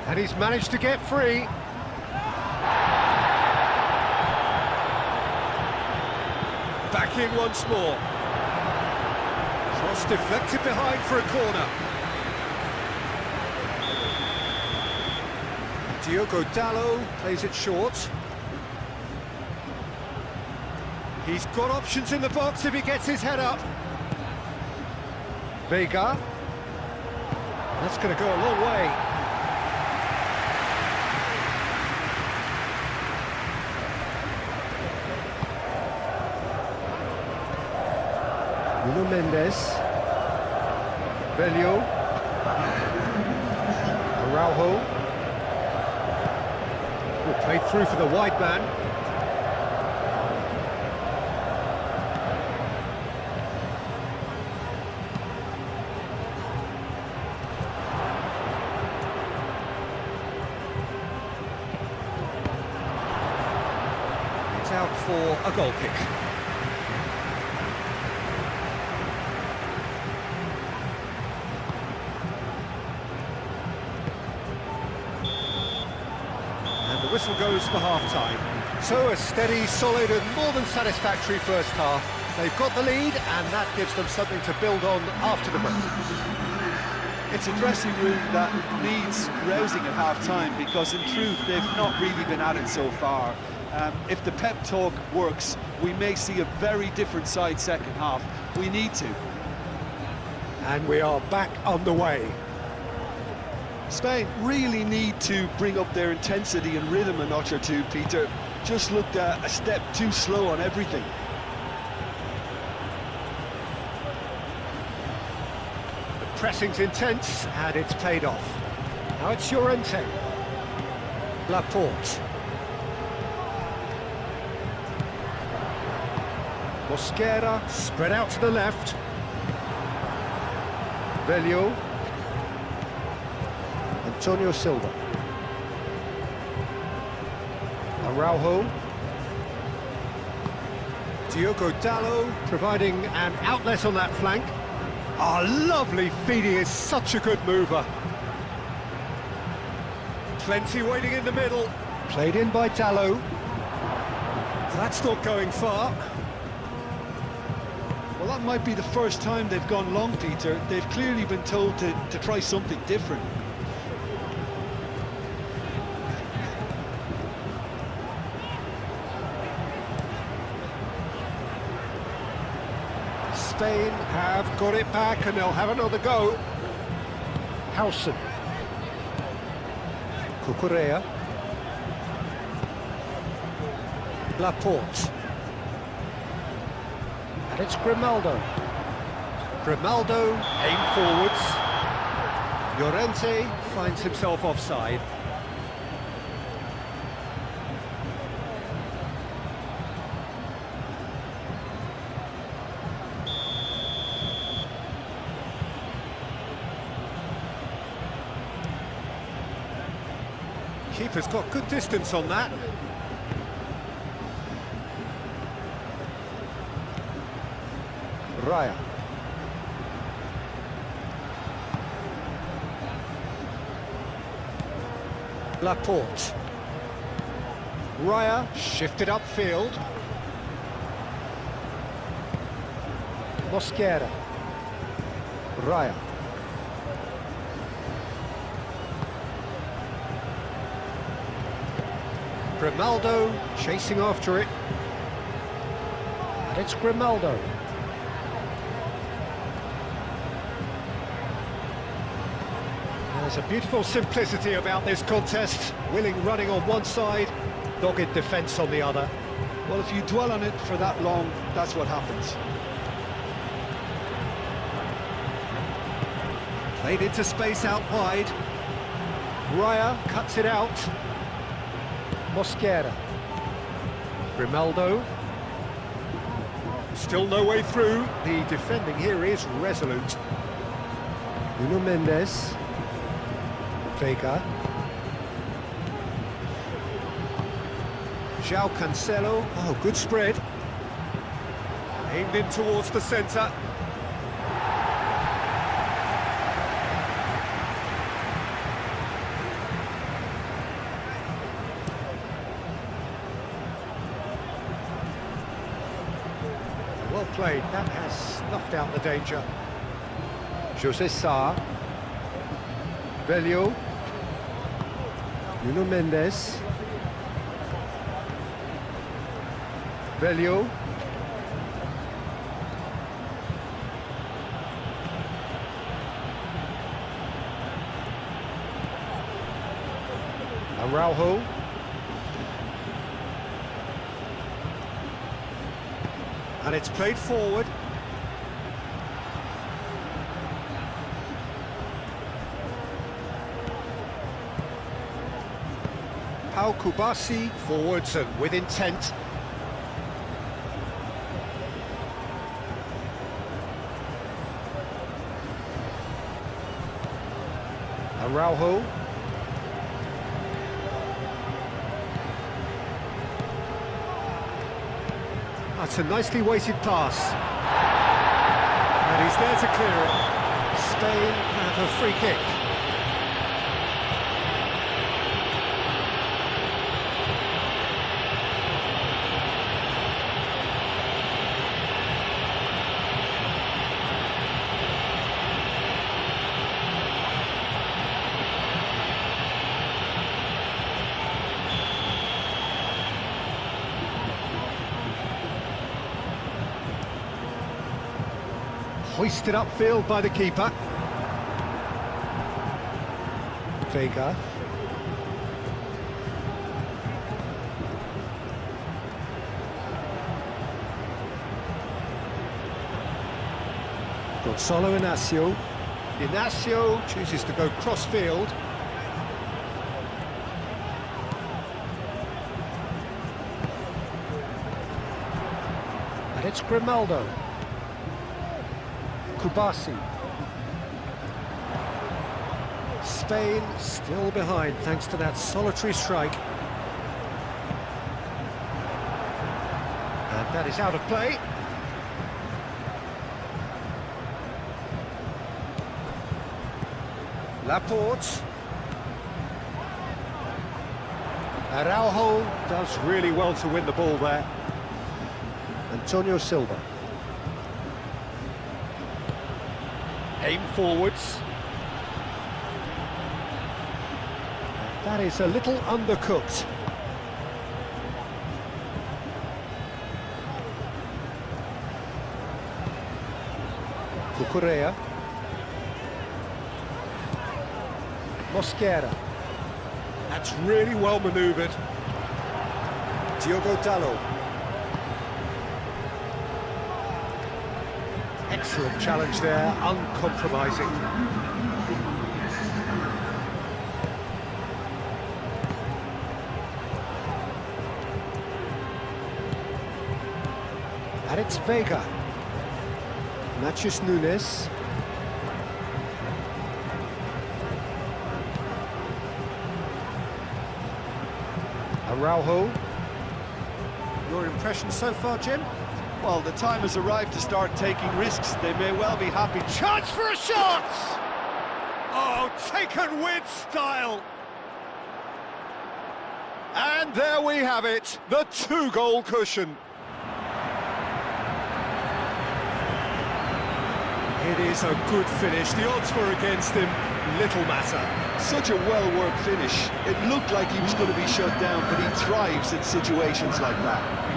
And he's managed to get free. Back in once more. Cross deflected behind for a corner. Diogo Dalot plays it short. He's got options in the box if he gets his head up. Vega. That's going to go a long way. Nuno Mendes. Velio. Araujo. Will play through for the wide man. out for a goal kick. And the whistle goes for half-time. So a steady, solid and more than satisfactory first half. They've got the lead and that gives them something to build on after the break. It's a dressing room that needs rousing at half-time because in truth they've not really been at it so far. If the pep talk works, we may see a very different side second half. We need to. And we are back underway. Spain really need to bring up their intensity and rhythm a notch or two, Peter. Just looked a step too slow on everything. Pressing's intense, and it's paid off. Now it's Llorente. Laporte. Mosquera, spread out to the left. Velio. Antonio Silva. Araujo. Diogo Dalot, providing an outlet on that flank. Ah, lovely feed, he is such a good mover. Plenty waiting in the middle. Played in by Dalot. That's not going far. Well, that might be the first time they've gone long, Peter. They've clearly been told to try something different. Spain have got it back and they'll have another go. Howson. Cucurella. Laporte. And it's Grimaldo. Grimaldo, aim forwards. Llorente finds himself offside. Keeper's got good distance on that. Raya. Laporte. Raya shifted upfield. Mosquera. Raya. Grimaldo chasing after it. And it's Grimaldo. There's a beautiful simplicity about this contest. Willing running on one side, dogged defence on the other. Well, if you dwell on it for that long, that's what happens. Played into space out wide. Raya cuts it out. Mosquera. Grimaldo. Still no way through. The defending here is resolute. Nuno Mendes. Vega. João Cancelo. Oh, good spread. Aimed in towards the centre. Well played, that has snuffed out the danger. José Sá. Velio. Nuno Mendes. Velio. Araujo. And it's played forward. Pau Kubasi forwards and with intent. Araujo. That's a nicely weighted pass. And he's there to clear it. Spain have a free kick. Hoisted upfield by the keeper. Vega. Gonzalo Inacio. Inacio chooses to go cross-field. And it's Grimaldo. Kubasi. Spain still behind thanks to that solitary strike. And that is out of play. Laporte. Araujo does really well to win the ball there. Antonio Silva. Aim forwards. That is a little undercooked. Cucurella. Mosquera. That's really well manoeuvred. Diogo Dalot. Excellent challenge there, uncompromising. And it's Vega. Natchez Nunes. Araujo. Your impression so far, Jim? Well, the time has arrived to start taking risks. They may well be happy. Chance for a shot! Oh, taken with style! And there we have it, the two-goal cushion. It is a good finish. The odds were against him. Little matter. Such a well-worked finish. It looked like he was going to be shut down, but he thrives in situations like that.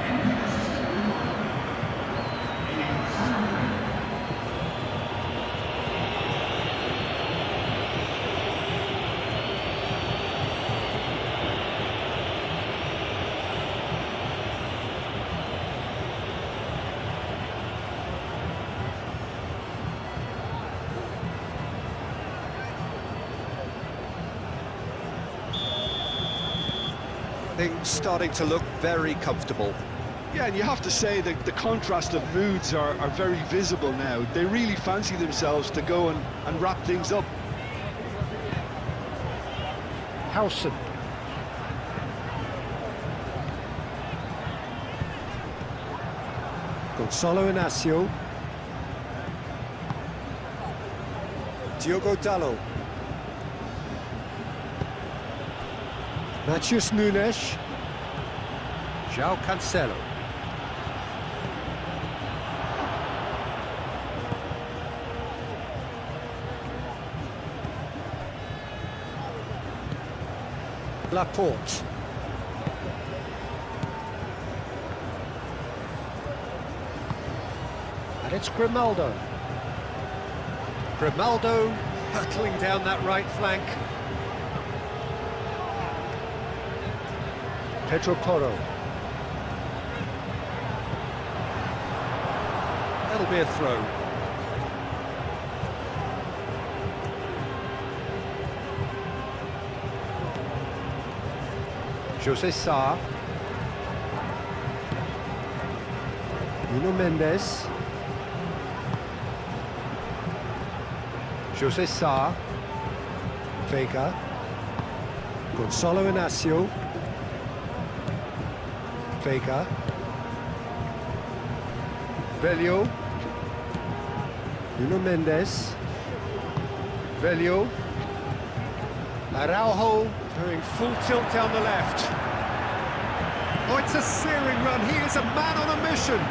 Things starting to look very comfortable. Yeah, and you have to say that the contrast of moods are very visible now. They really fancy themselves to go and wrap things up. Howson. Gonzalo Inacio. Diogo Dalot. Natchez Nunes. João Cancelo. Laporte. And it's Grimaldo. Grimaldo hurtling down that right flank. Pedro Porro. That'll be a throw. José Sá. Nuno Mendes. José Sá. Vega. Gonzalo Inacio. Vega. Velio. Nuno Mendes. Velio. Araujo doing full tilt down the left. Oh, it's a searing run. He is a man on a mission.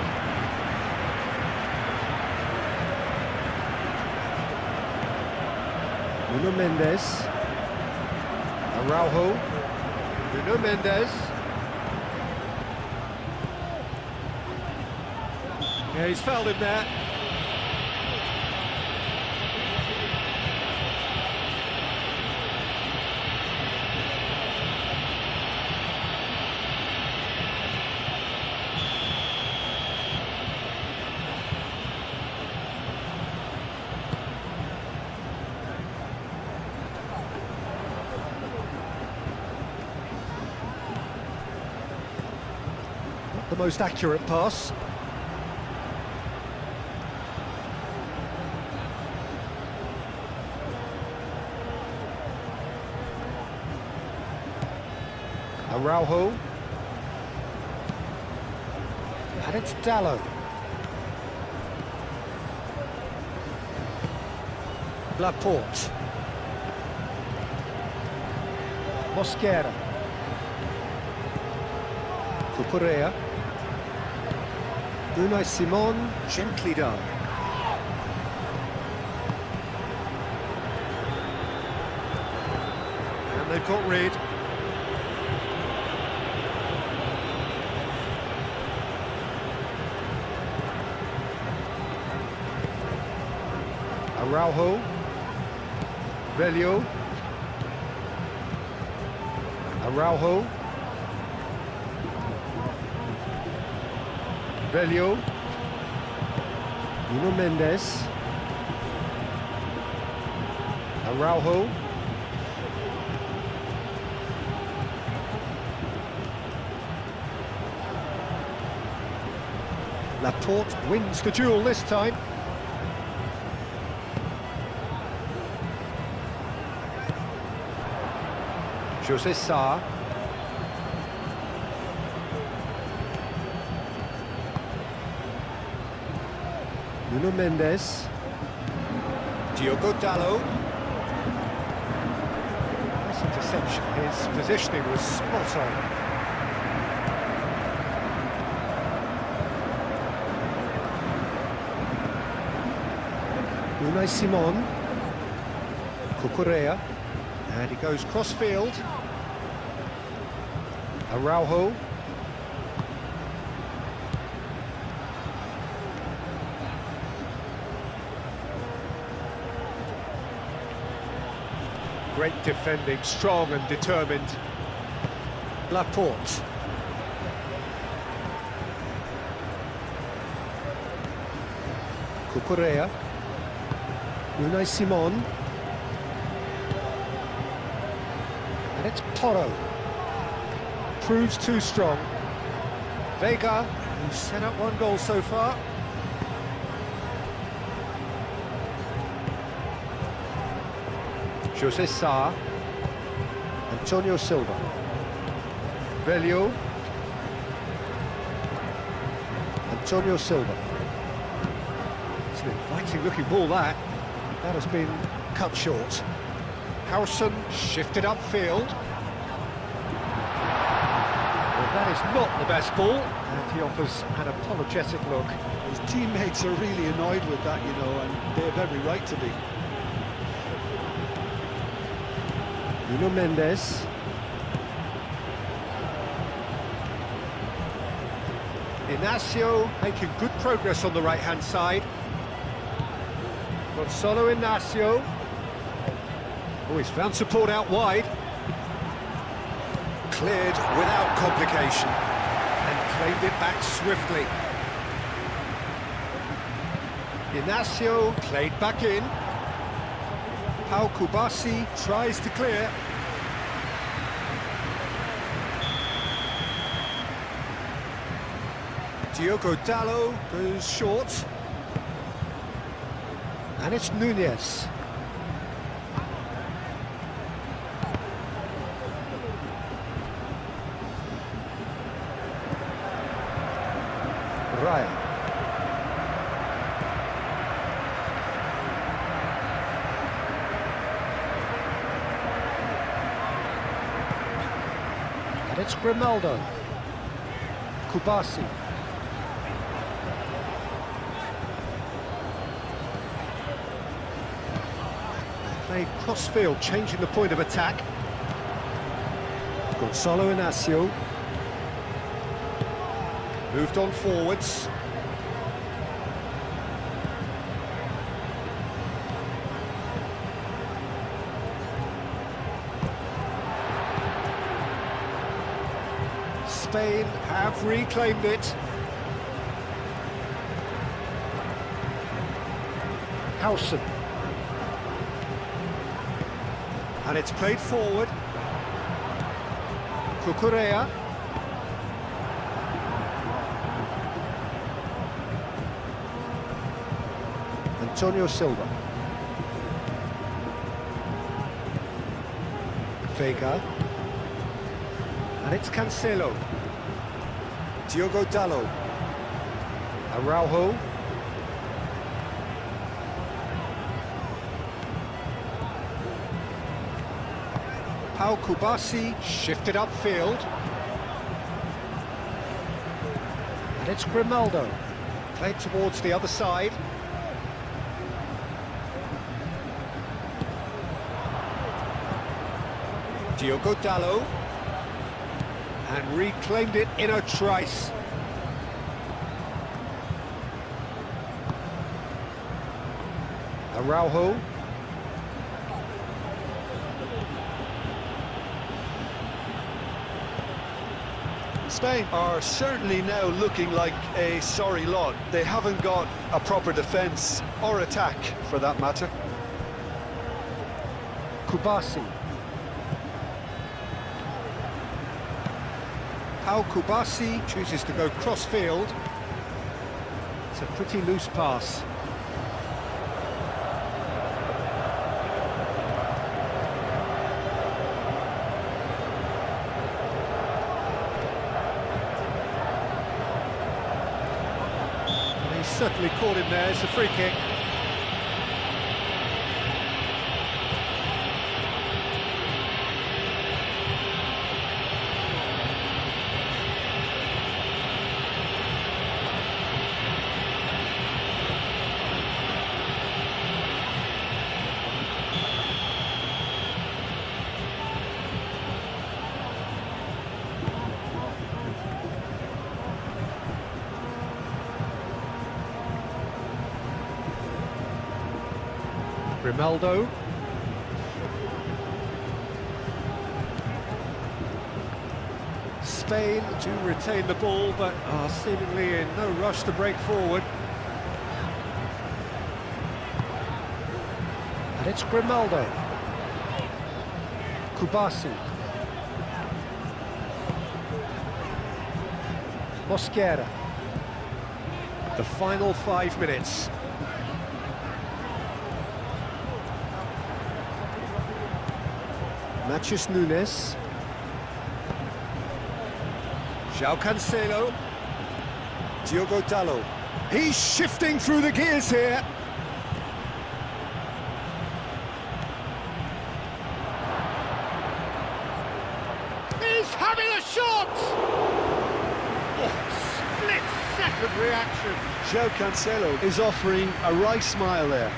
Nuno Mendes. Araujo. Nuno Mendes. Yeah, he's fouled him there. Not the most accurate pass. Araujo. And it's Dallo. Laporte. Mosquera. Cucurella. Unai Simon, gently done. And they've got rid. Araujo. Velio. Araujo. Velio. Nuno Mendes. Araujo. Laporte wins the duel this time. José Sá. Nuno Mendes. Diogo Dallo. Nice interception. His positioning was spot on. Unai Simon. Cucurella. And he goes cross-field. Araujo. Great defending, strong and determined. Laporte. Cucurella. Unai Simon. And it's Porro. Proves too strong. Vega, who's set up one goal so far. José Sá. Antonio Silva. Velio. Antonio Silva. It's an inviting looking ball that. That has been cut short. Harrison shifted upfield. Well, that is not the best ball, and he offers an apologetic look. His teammates are really annoyed with that, you know, and they have every right to be. Nuno Mendes. Inacio making good progress on the right-hand side. Gonzalo Inacio. Oh, he's found support out wide. Cleared without complication and claimed it back swiftly. Inacio played back in. Pau Kubasi tries to clear. Diogo Dallo goes short. And it's Núñez. Raya. it's Grimaldo. Kubasi. Played cross-field, changing the point of attack. Gonzalo Inacio. Moved on forwards. Spain have reclaimed it. Howson. And it's played forward. Cucurella. Antonio Silva. Vega. And it's Cancelo. Diogo Dalot. Araujo. Pau Kubasi shifted upfield. And it's Grimaldo. Played towards the other side. Diogo Dalot. And reclaimed it in a trice. Araujo. Spain are certainly now looking like a sorry lot. They haven't got a proper defence or attack, for that matter. Kubasi. Pau Kubasi chooses to go cross-field. It's a pretty loose pass. And he's certainly caught him there. It's a free kick. Grimaldo. Spain do retain the ball, but are seemingly in no rush to break forward. And it's Grimaldo. Kubasi. Mosquera. The final 5 minutes. Matheus Nunes. João Cancelo. Diogo Dalot. He's shifting through the gears here. He's having a shot! Oh, split-second reaction. João Cancelo is offering a wry smile there.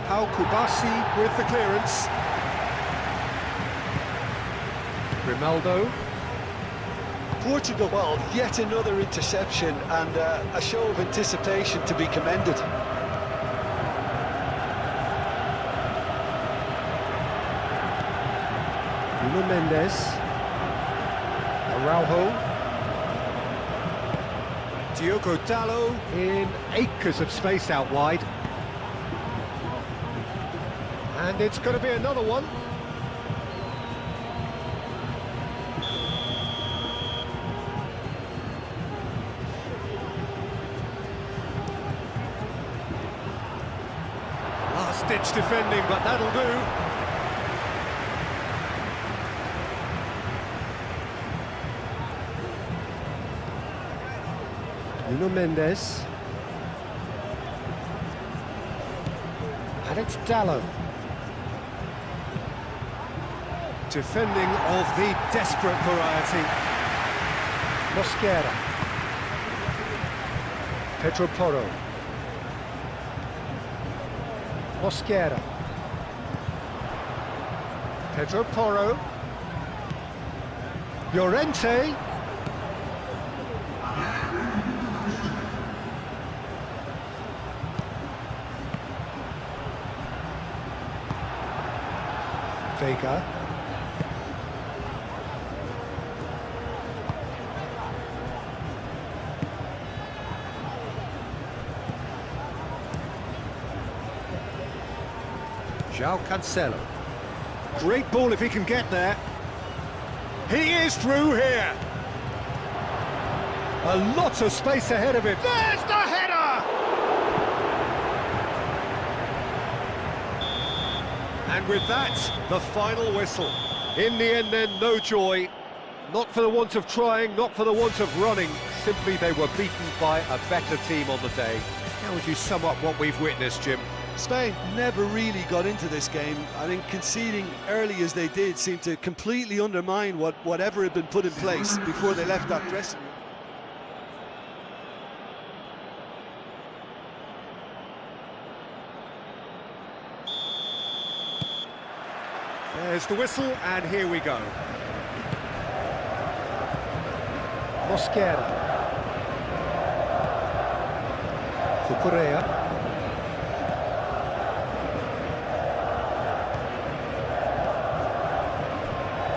Pau Kubasi with the clearance. Grimaldo. Portugal, well, yet another interception and a show of anticipation to be commended. Nuno Mendes. Araujo. Diogo Dalot in acres of space out wide. And it's going to be another one. last-ditch defending, but that'll do. Nuno Mendes. And it's Dallo. Defending of the desperate variety. Mosquera. Pedro Porro. Mosquera. Pedro Porro. Llorente. Vega. João Cancelo. Great ball if he can get there. He is through here. A lot of space ahead of him. There's the header! And with that, the final whistle. In the end then, no joy. Not for the want of trying, not for the want of running. Simply they were beaten by a better team on the day. How would you sum up what we've witnessed, Jim? Spain never really got into this game. I think conceding early as they did seemed to completely undermine whatever had been put in place before they left that dressing room. There's the whistle, and here we go. Mosquera. Cucurella.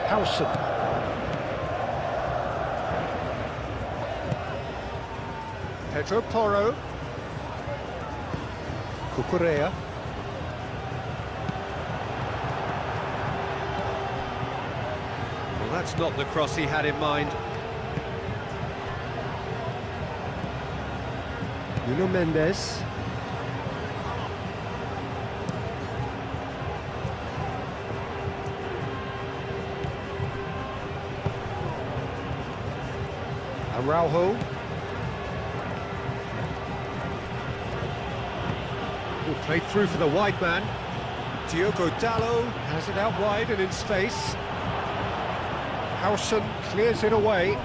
Howson. Pedro Porro. Cucurella. Well, that's not the cross he had in mind. Nuno Mendes. Araujo. Played through for the wide man. Diogo Dallo has it out wide and in space. Howson clears it away.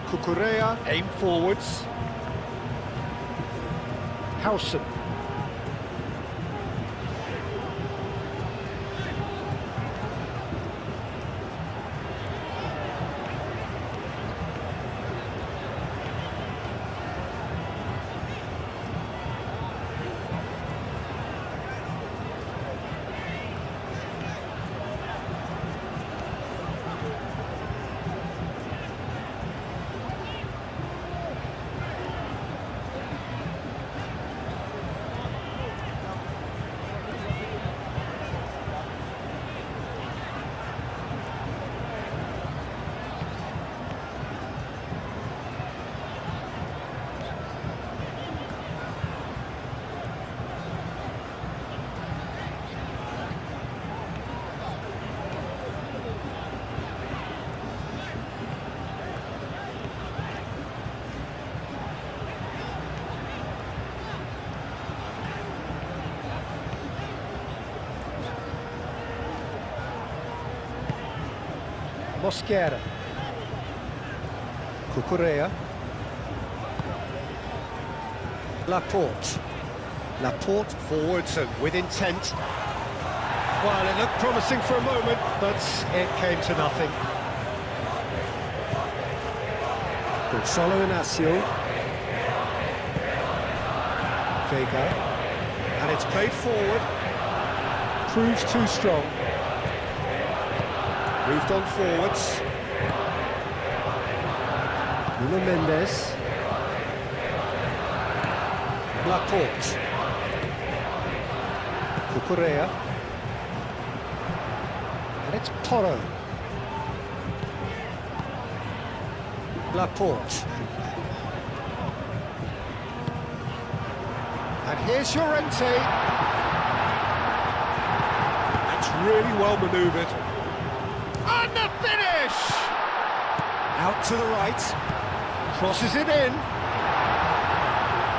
Cucurella aim forwards. Howson. Mosquera. Cucurella. Laporte. Laporte forwards and with intent. Well, it looked promising for a moment, but it came to nothing. Gonzalo Inacio. Vega. And it's played forward. Proves too strong. Moved on forwards. Nuno Mendes. Laporte. Cucurella. And it's Porro. Laporte. And here's Llorente. That's really well manoeuvred. And the finish! Out to the right. Crosses it in.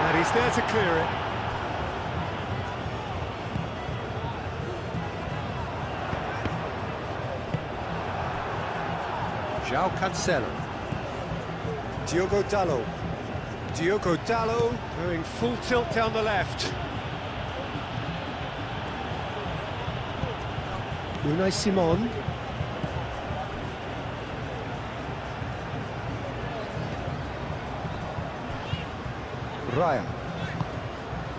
And he's there to clear it. João Cancelo. Diogo Dalot. Diogo Dalot going full tilt down the left. Unai Simon. Raya.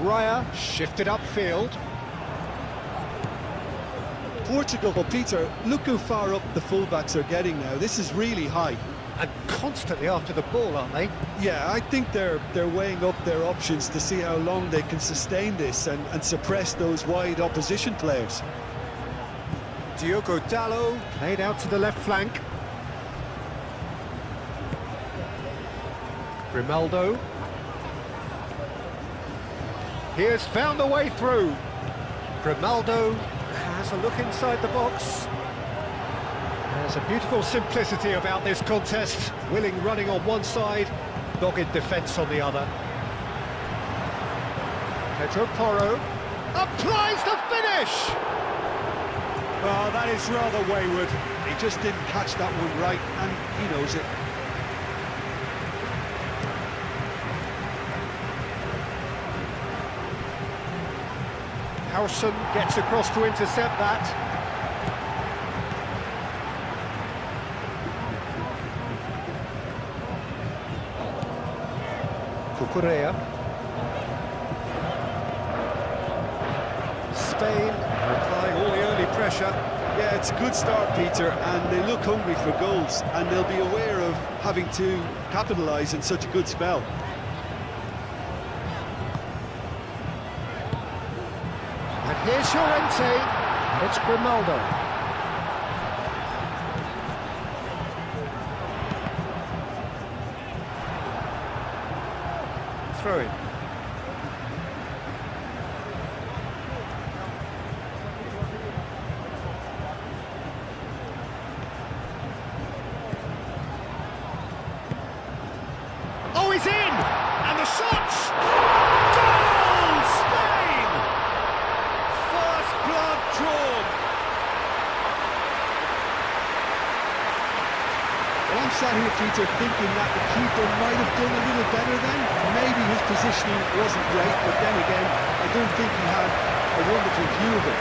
Raya shifted upfield. Portugal, well, Peter, look how far up the fullbacks are getting now. This is really high. And constantly after the ball, aren't they? Yeah, I think they're weighing up their options to see how long they can sustain this and suppress those wide opposition players. Diogo Dalot played out to the left flank. Grimaldo. He has found a way through. Grimaldo has a look inside the box. There's a beautiful simplicity about this contest. Willing running on one side, dogged defence on the other. Pedro Porro applies the finish! Oh, that is rather wayward. He just didn't catch that one right, and he knows it. Harrison gets across to intercept that. Cucurella. Spain applying all the early pressure. Yeah, it's a good start, Peter, and they look hungry for goals, and they'll be aware of having to capitalise in such a good spell. And here's Llorente, and it's Grimaldo. Throw in. Oh, he's in! And the shots! Goal! Spain! First blood drawn. Well, I'm sat here, Peter, thinking that the keeper might have done a little better then. Maybe his positioning wasn't great, but then again, I don't think he had a wonderful view of it.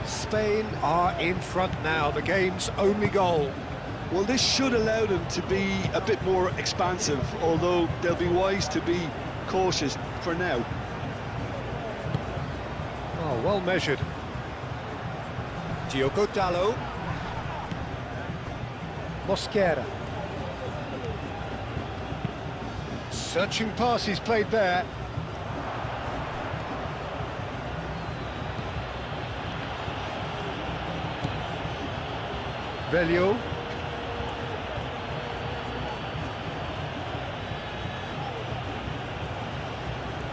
Spain are in front now, the game's only goal. Well, this should allow them to be a bit more expansive, although they'll be wise to be cautious for now. Oh, well measured. Diogo Dalot. Mosquera. Searching pass he's played there. Velio.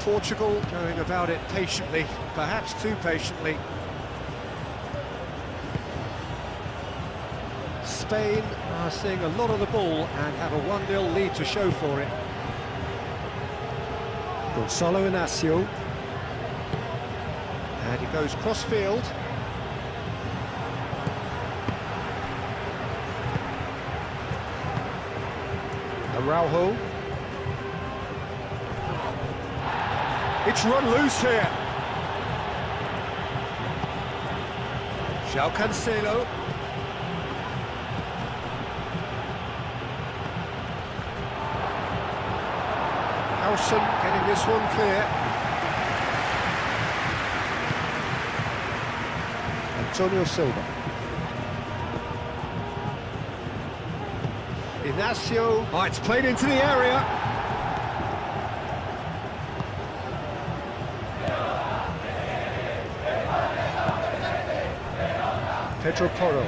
Portugal going about it patiently, perhaps too patiently. Spain are seeing a lot of the ball and have a 1-0 lead to show for it. Gonzalo Inacio. And he goes cross-field. Araujo. It's run loose here. João Cancelo. Howson getting this one clear. Antonio Silva. Inacio. Oh, it's played into the area. Pedro Porro.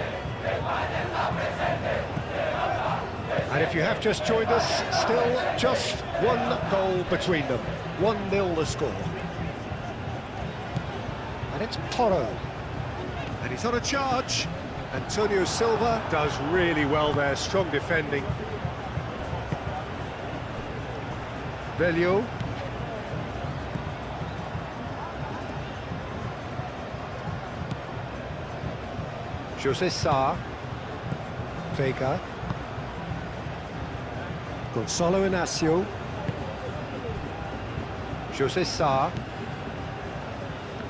And if you have just joined us, still just one goal between them. 1-0 the score. And it's Porro. And he's on a charge. Antonio Silva does really well there, strong defending. Velio. José Sá. Vega. Gonçalo Inácio. José Sá.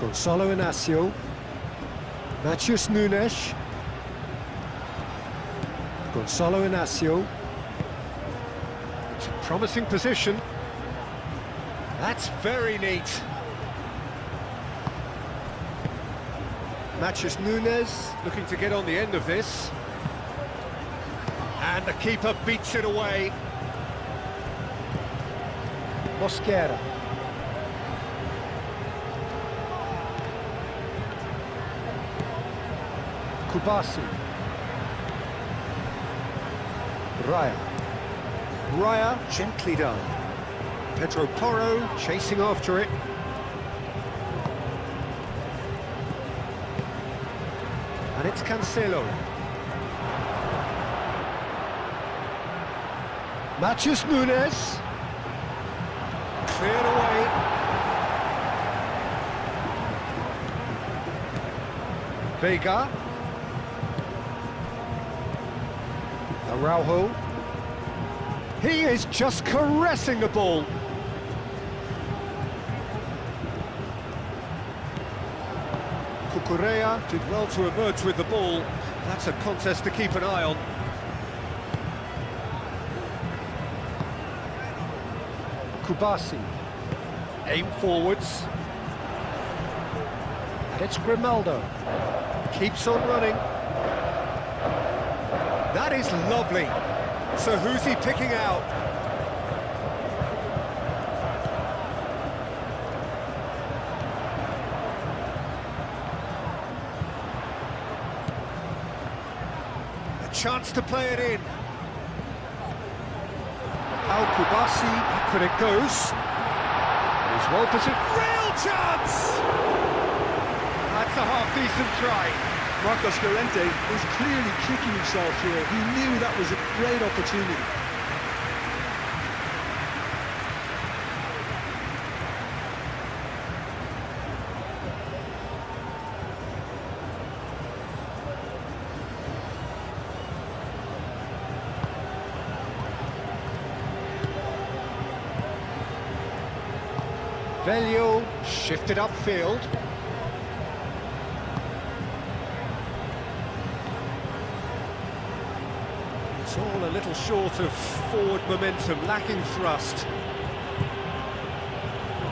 Gonçalo Inácio. Matheus Nunes. Gonçalo Inácio. It's a promising position. That's very neat. Matheus Nunes looking to get on the end of this. And the keeper beats it away. Mosquera. Kubasi. Raya. Raya, gently done. Pedro Porro chasing after it. And it's Cancelo. Matheus Nunes. Cleared away. Vega. Araujo. He is just caressing the ball. Cucurella did well to emerge with the ball. That's a contest to keep an eye on. Kubasi. Aim forwards. And it's Grimaldo. Keeps on running. That is lovely. So who's he picking out? A chance to play it in. Al Kubasi, up it goes. He's well positioned. Real chance! That's a half-decent try. Marcos Llorente was clearly kicking himself here. He knew that was a great opportunity. Velio shifted upfield. It's all a little short of forward momentum, lacking thrust.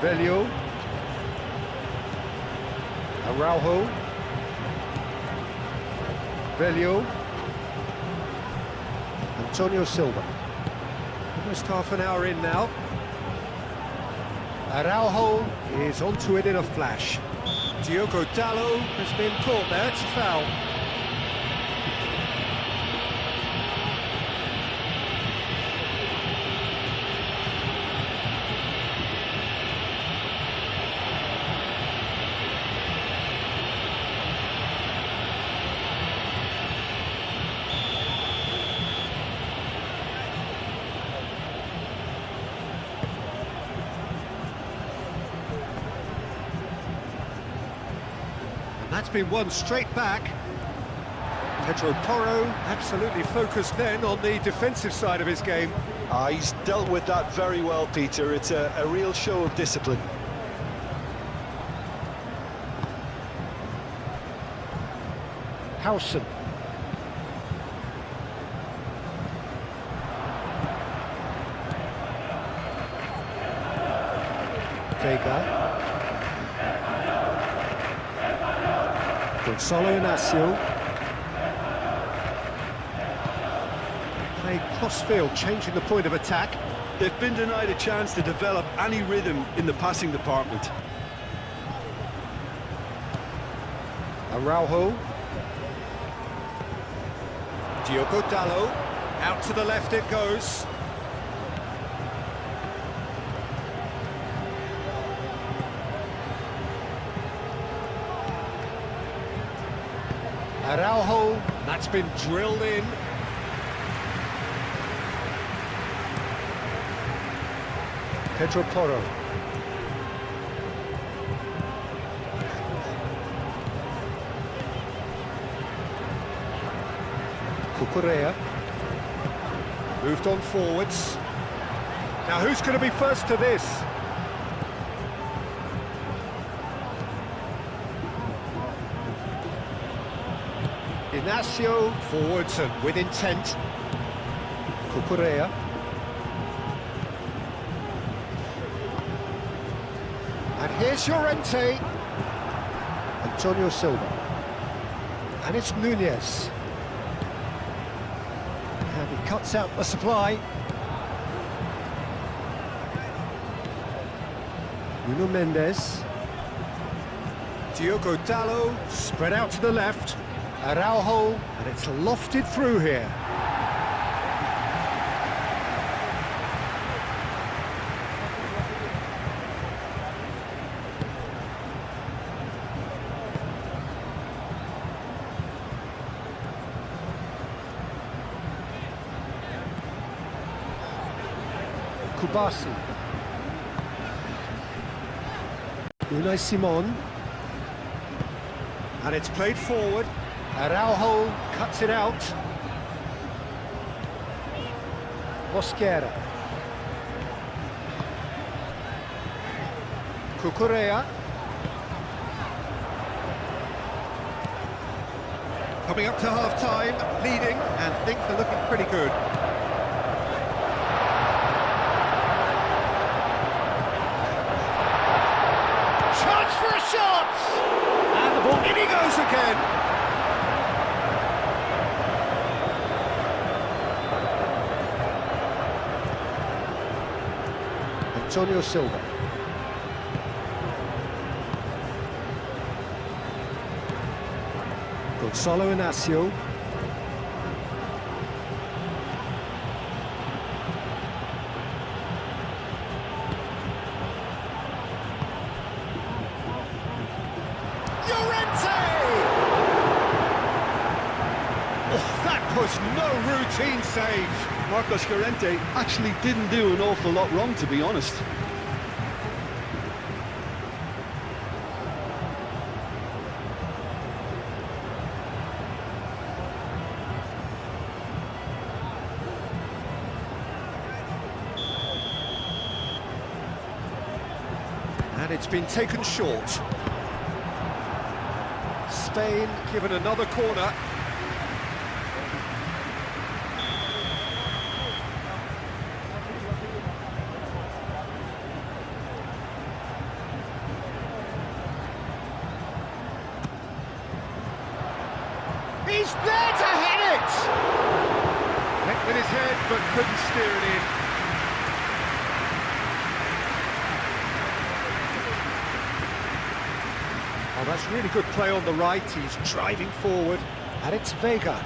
Velio. Araujo. Velio. Antonio Silva. Almost half an hour in now. Araujo is onto it in a flash. Diogo Dalot has been caught there, it's a foul. That's been won straight back. Pedro Porro absolutely focused then on the defensive side of his game. He's dealt with that very well, Peter. It's a real show of discipline. Howson. Vega. Gonzalo Inacio. Played cross-field, changing the point of attack. They've been denied a chance to develop any rhythm in the passing department. Araujo. Diogo Dalot. Out to the left it goes. Araujo. That's been drilled in. Pedro Porro. Cucurella. Moved on forwards. Now who's going to be first to this? Inacio forwards and with intent. Cucurella. And here's Llorente. Antonio Silva. And it's Nunez. And he cuts out the supply. Nuno Mendes. Diogo Dalot, spread out to the left. Araujo, and it's lofted through here. Kubasi. Unai Simon. And it's played forward. Araujo cuts it out. Mosquera. Cucurella. Coming up to half-time, leading, and things are looking pretty good. Chance for a shot! And the ball, in he goes again. Antonio Silva. Gonzalo Inacio. Llorente! Oh, that was no routine save. Marcos Llorente actually didn't do an awful lot wrong, to be honest. And it's been taken short. Spain given another corner. He's there to hit it! Hit with his head, but couldn't steer it in. Oh, that's really good play on the right. He's driving forward, and it's Vega.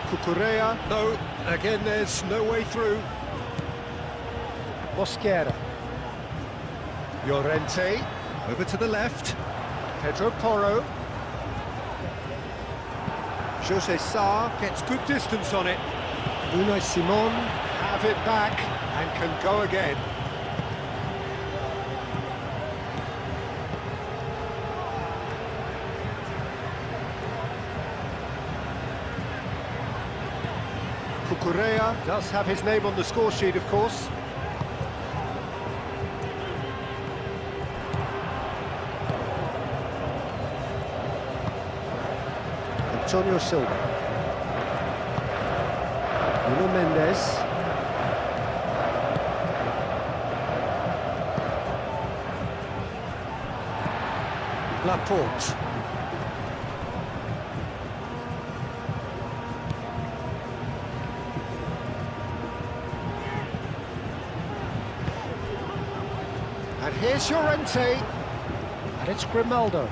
Cucurella, no, again there's no way through. Mosquera. Llorente, over to the left. Pedro Porro. Jose Sarr gets good distance on it. Unai Simon have it back and can go again. Cucurella does have his name on the score sheet, of course. Antonio Silva. Nuno Mendes. Laporte. And here's Llorente. And it's Grimaldo.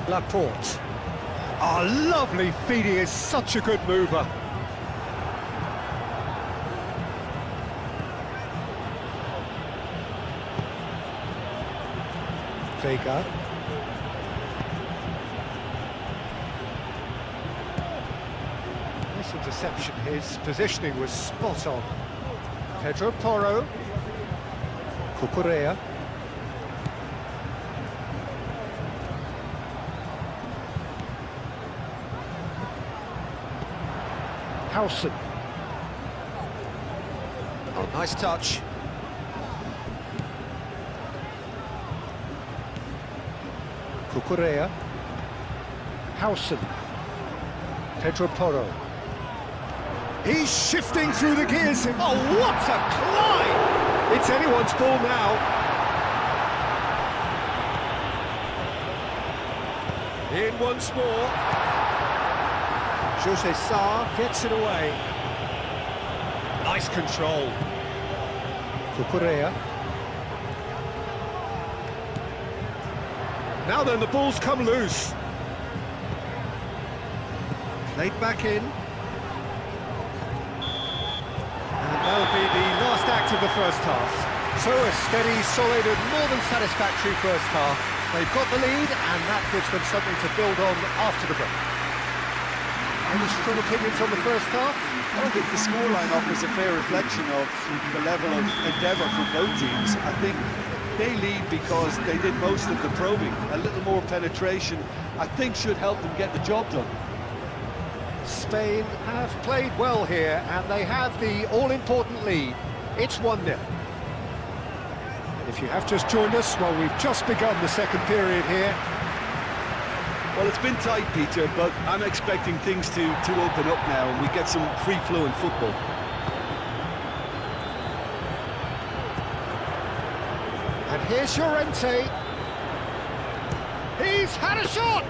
Laporte. Oh, lovely feed. He is such a good mover. Vega. Nice interception. His positioning was spot on. Pedro Porro. Cucurella. Howson. Oh, nice touch. Cucurella. Howson. Pedro Porro. He's shifting through the gears. Oh, what a climb! It's anyone's ball now. In once more. Jose Sarr gets it away. Nice control. Cucurella. Now then, the ball's come loose. Played back in. And that'll be the last act of the first half. So a steady, solid and more than satisfactory first half. They've got the lead and that gives them something to build on after the break. Any strong opinions on the first half? I don't think the scoreline offers a fair reflection of the level of endeavour from both teams. I think they lead because they did most of the probing. A little more penetration, I think, should help them get the job done. Spain have played well here and they have the all-important lead. It's 1-0. If you have just joined us, well, we've just begun the second period here. Well, it's been tight, Peter, but I'm expecting things to open up now and we get some free-flowing football. And here's Llorente. He's had a shot!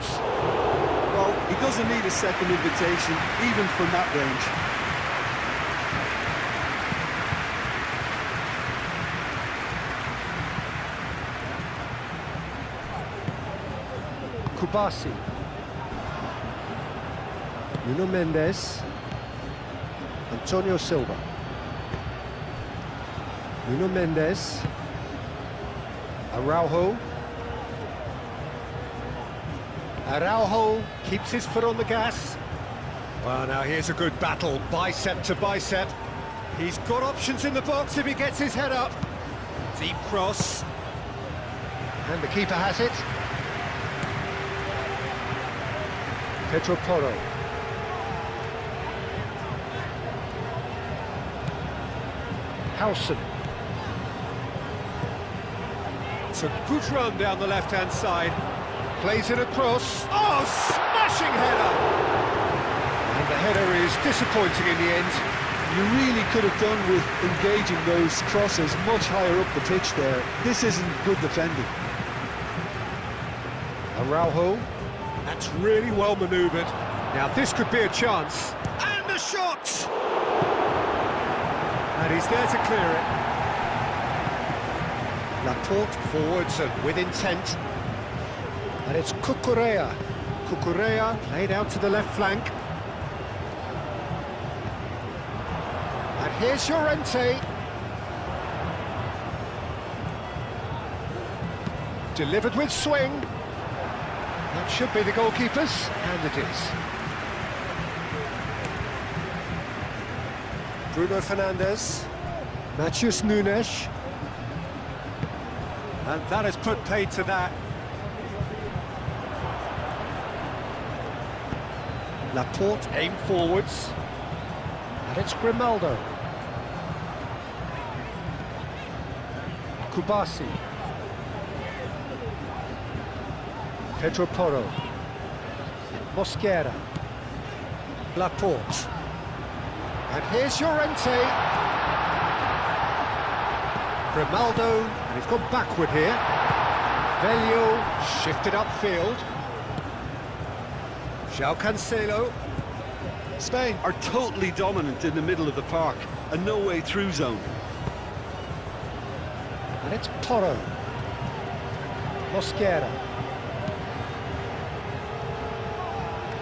Well, he doesn't need a second invitation, even from that range. Kubasi. Nuno Mendes. Antonio Silva. Nuno Mendes. Araujo. Araujo keeps his foot on the gas. Well, now here's a good battle, bicep to bicep. He's got options in the box if he gets his head up. Deep cross. And the keeper has it. Pedro Porro. Howson. It's a good run down the left-hand side. Plays it across. Oh, smashing header! And the header is disappointing in the end. You really could have done with engaging those crosses much higher up the pitch there. This isn't good defending. Araujo. That's really well manoeuvred. Now this could be a chance. And a shot! And he's there to clear it. Laporte forwards and with intent. And it's Cucurella. Cucurella played out to the left flank. And here's Llorente. Delivered with swing. That should be the goalkeepers, and it is. Bruno Fernandes. Matheus Nunes. And that has put paid to that. Laporte aimed forwards. And it's Grimaldo. Kubasi. Pedro Porro. Mosquera. Laporte. And here's Llorente. Grimaldo, and he's gone backward here. Velio shifted upfield. João Cancelo. Spain are totally dominant in the middle of the park, a no-way through zone. And it's Toro. Mosquera.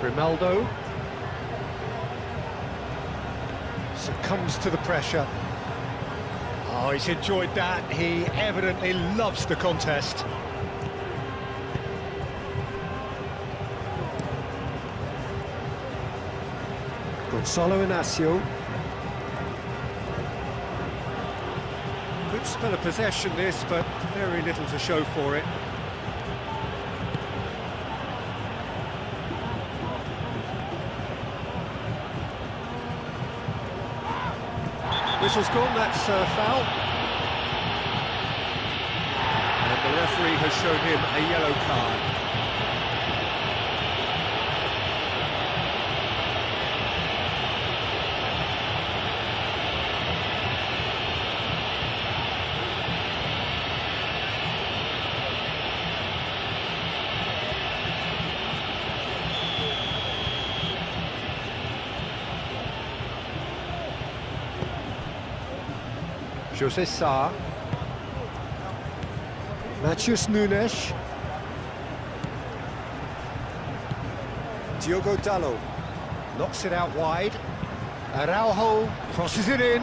Grimaldo. Succumbs to the pressure. Oh, he's enjoyed that. He evidently loves the contest. Gonzalo Inacio. Good spell of possession this, but very little to show for it. Whistle's gone, that's foul. And the referee has shown him a yellow card. José Sá. Matheus Nunes. Diogo Dalot knocks it out wide. Araujo crosses it in.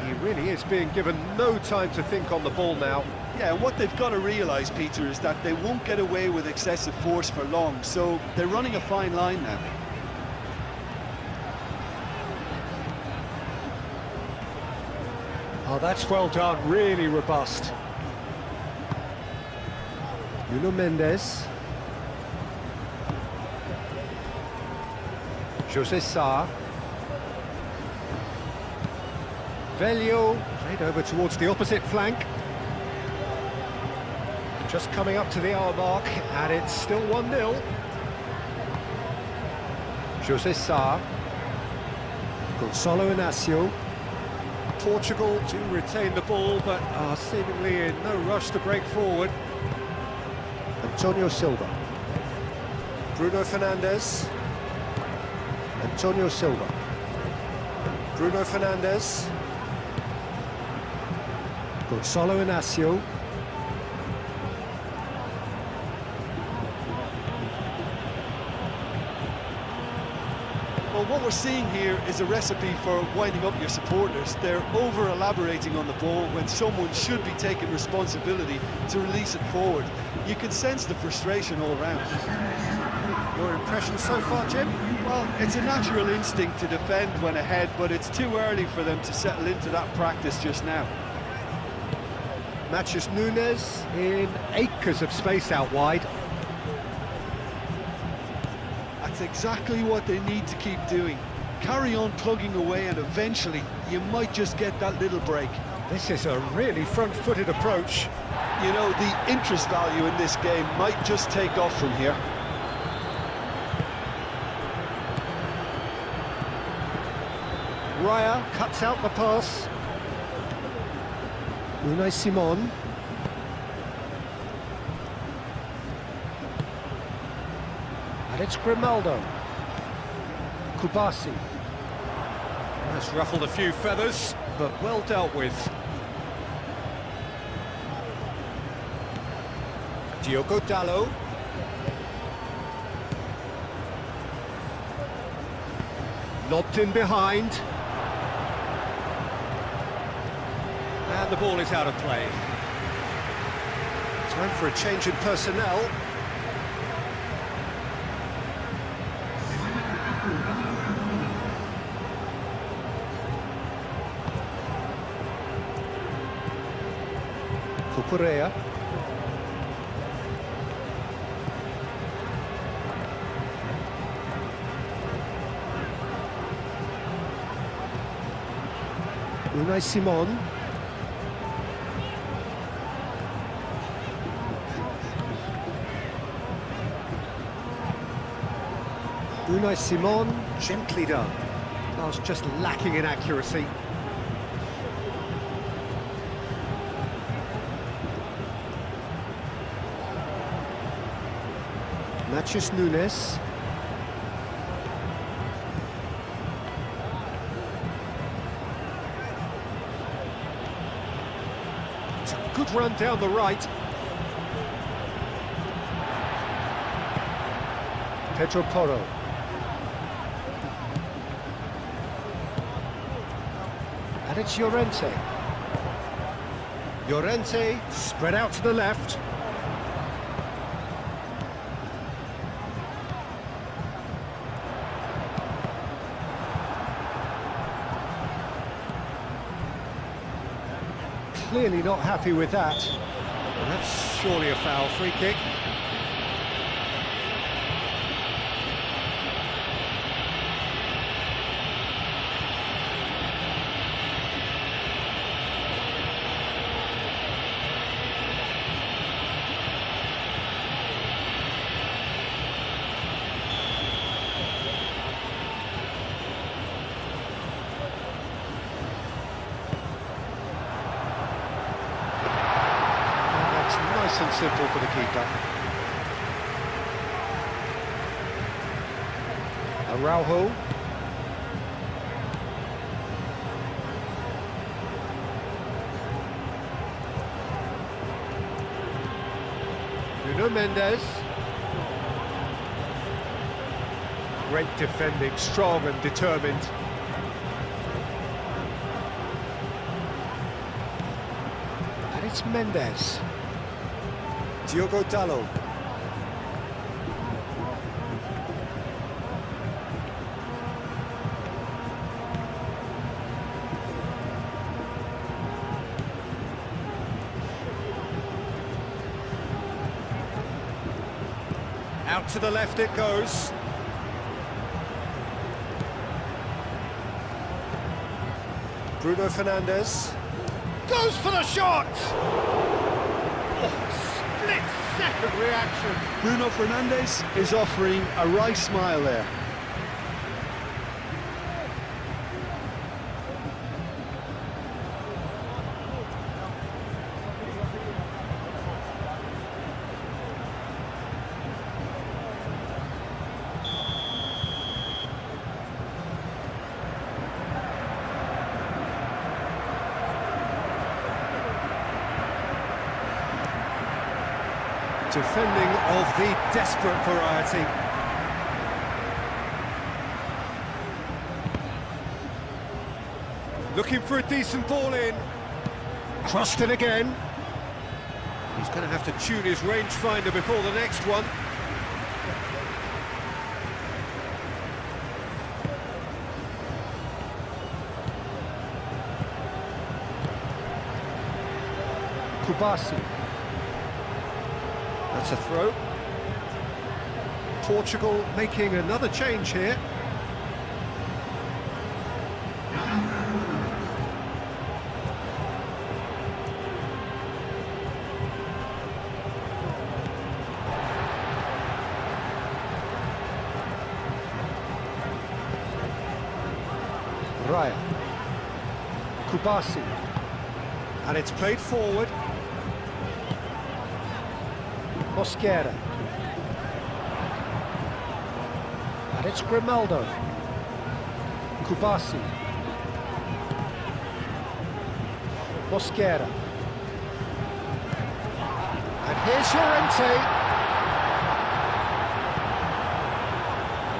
He really is being given no time to think on the ball now. Yeah, and what they've got to realise, Peter, is that they won't get away with excessive force for long, so they're running a fine line now. Oh, that's well done, really robust. Nuno Mendes. José Sá. Velio, played over towards the opposite flank. Just coming up to the hour mark, and it's still 1-0. José Sá. Gonzalo Inacio. Portugal do retain the ball, but are seemingly in no rush to break forward. Antonio Silva. Bruno Fernandes. Antonio Silva. Bruno Fernandes. Gonzalo Inacio. Well, what we're seeing here is a recipe for winding up your supporters. They're over-elaborating on the ball when someone should be taking responsibility to release it forward. You can sense the frustration all around. Your impression so far, Jim? Well, it's a natural instinct to defend when ahead, but it's too early for them to settle into that practice just now. Matheus Nunes in acres of space out wide. That's exactly what they need to keep doing. Carry on plugging away, and eventually you might just get that little break. This is a really front-footed approach. You know, the interest value in this game might just take off from here. Raya cuts out the pass. Unai Simon. And it's Grimaldo. Kubasi. That's ruffled a few feathers, but well dealt with. Diogo Dalot. Lobbed in behind. And the ball is out of play. Time for a change in personnel. Cucurella. Unai Simon. Unai Simon, gently done. That was just lacking in accuracy. Matheus Nunes. It's a good run down the right. Pedro Porro. And it's Llorente. Llorente spread out to the left. Clearly not happy with that. And that's surely a foul. Free kick. Nice and simple for the keeper. Araujo. Nuno Mendes. Great defending, strong and determined. And it's Mendes. Diogo Dalot. Out to the left it goes. Bruno Fernandes. Goes for the shot! Split-second reaction. Bruno Fernandes is offering a wry smile there. Defending of the desperate variety. Looking for a decent ball in. Crossed it again. He's going to have to tune his rangefinder before the next one. Kubasi. That's a throw. Portugal making another change here. Raya. Kubasi. And it's played forward. Mosquera. And it's Grimaldo. Kubasi. Mosquera. And here's Llorente.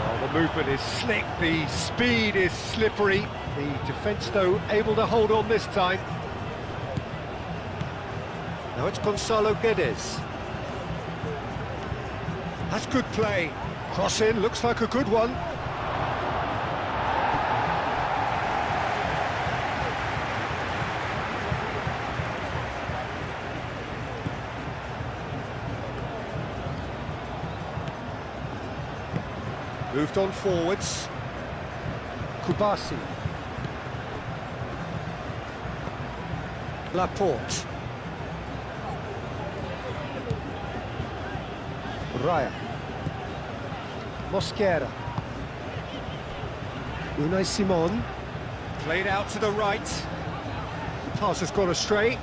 Well, the movement is slick, the speed is slippery. The defence, though, able to hold on this time. Now it's Gonzalo Guedes. That's good play. Cross in, looks like a good one. Moved on forwards. Kubasi. Laporte. Raya. Mosquera. Unai Simon. Played out to the right. The pass has gone astray.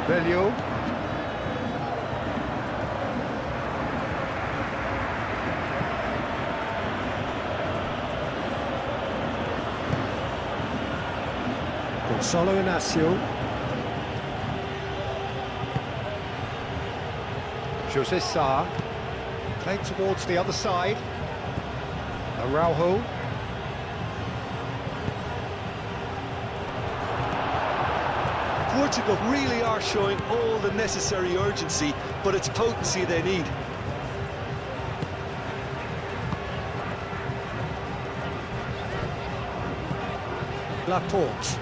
Velio. Gonzalo Inacio. Jose Sa. Played towards the other side. Araujo. Portugal really are showing all the necessary urgency, but it's potency they need. Laporte.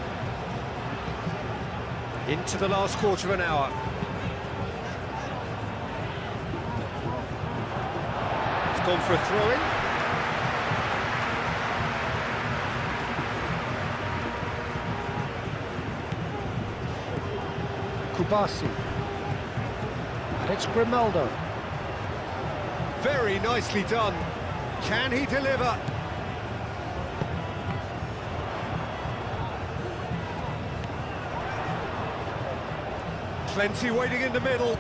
Into the last quarter of an hour. It's gone for a throw-in. Kubasi. And it's Grimaldo. Very nicely done. Can he deliver? Plenty waiting in the middle.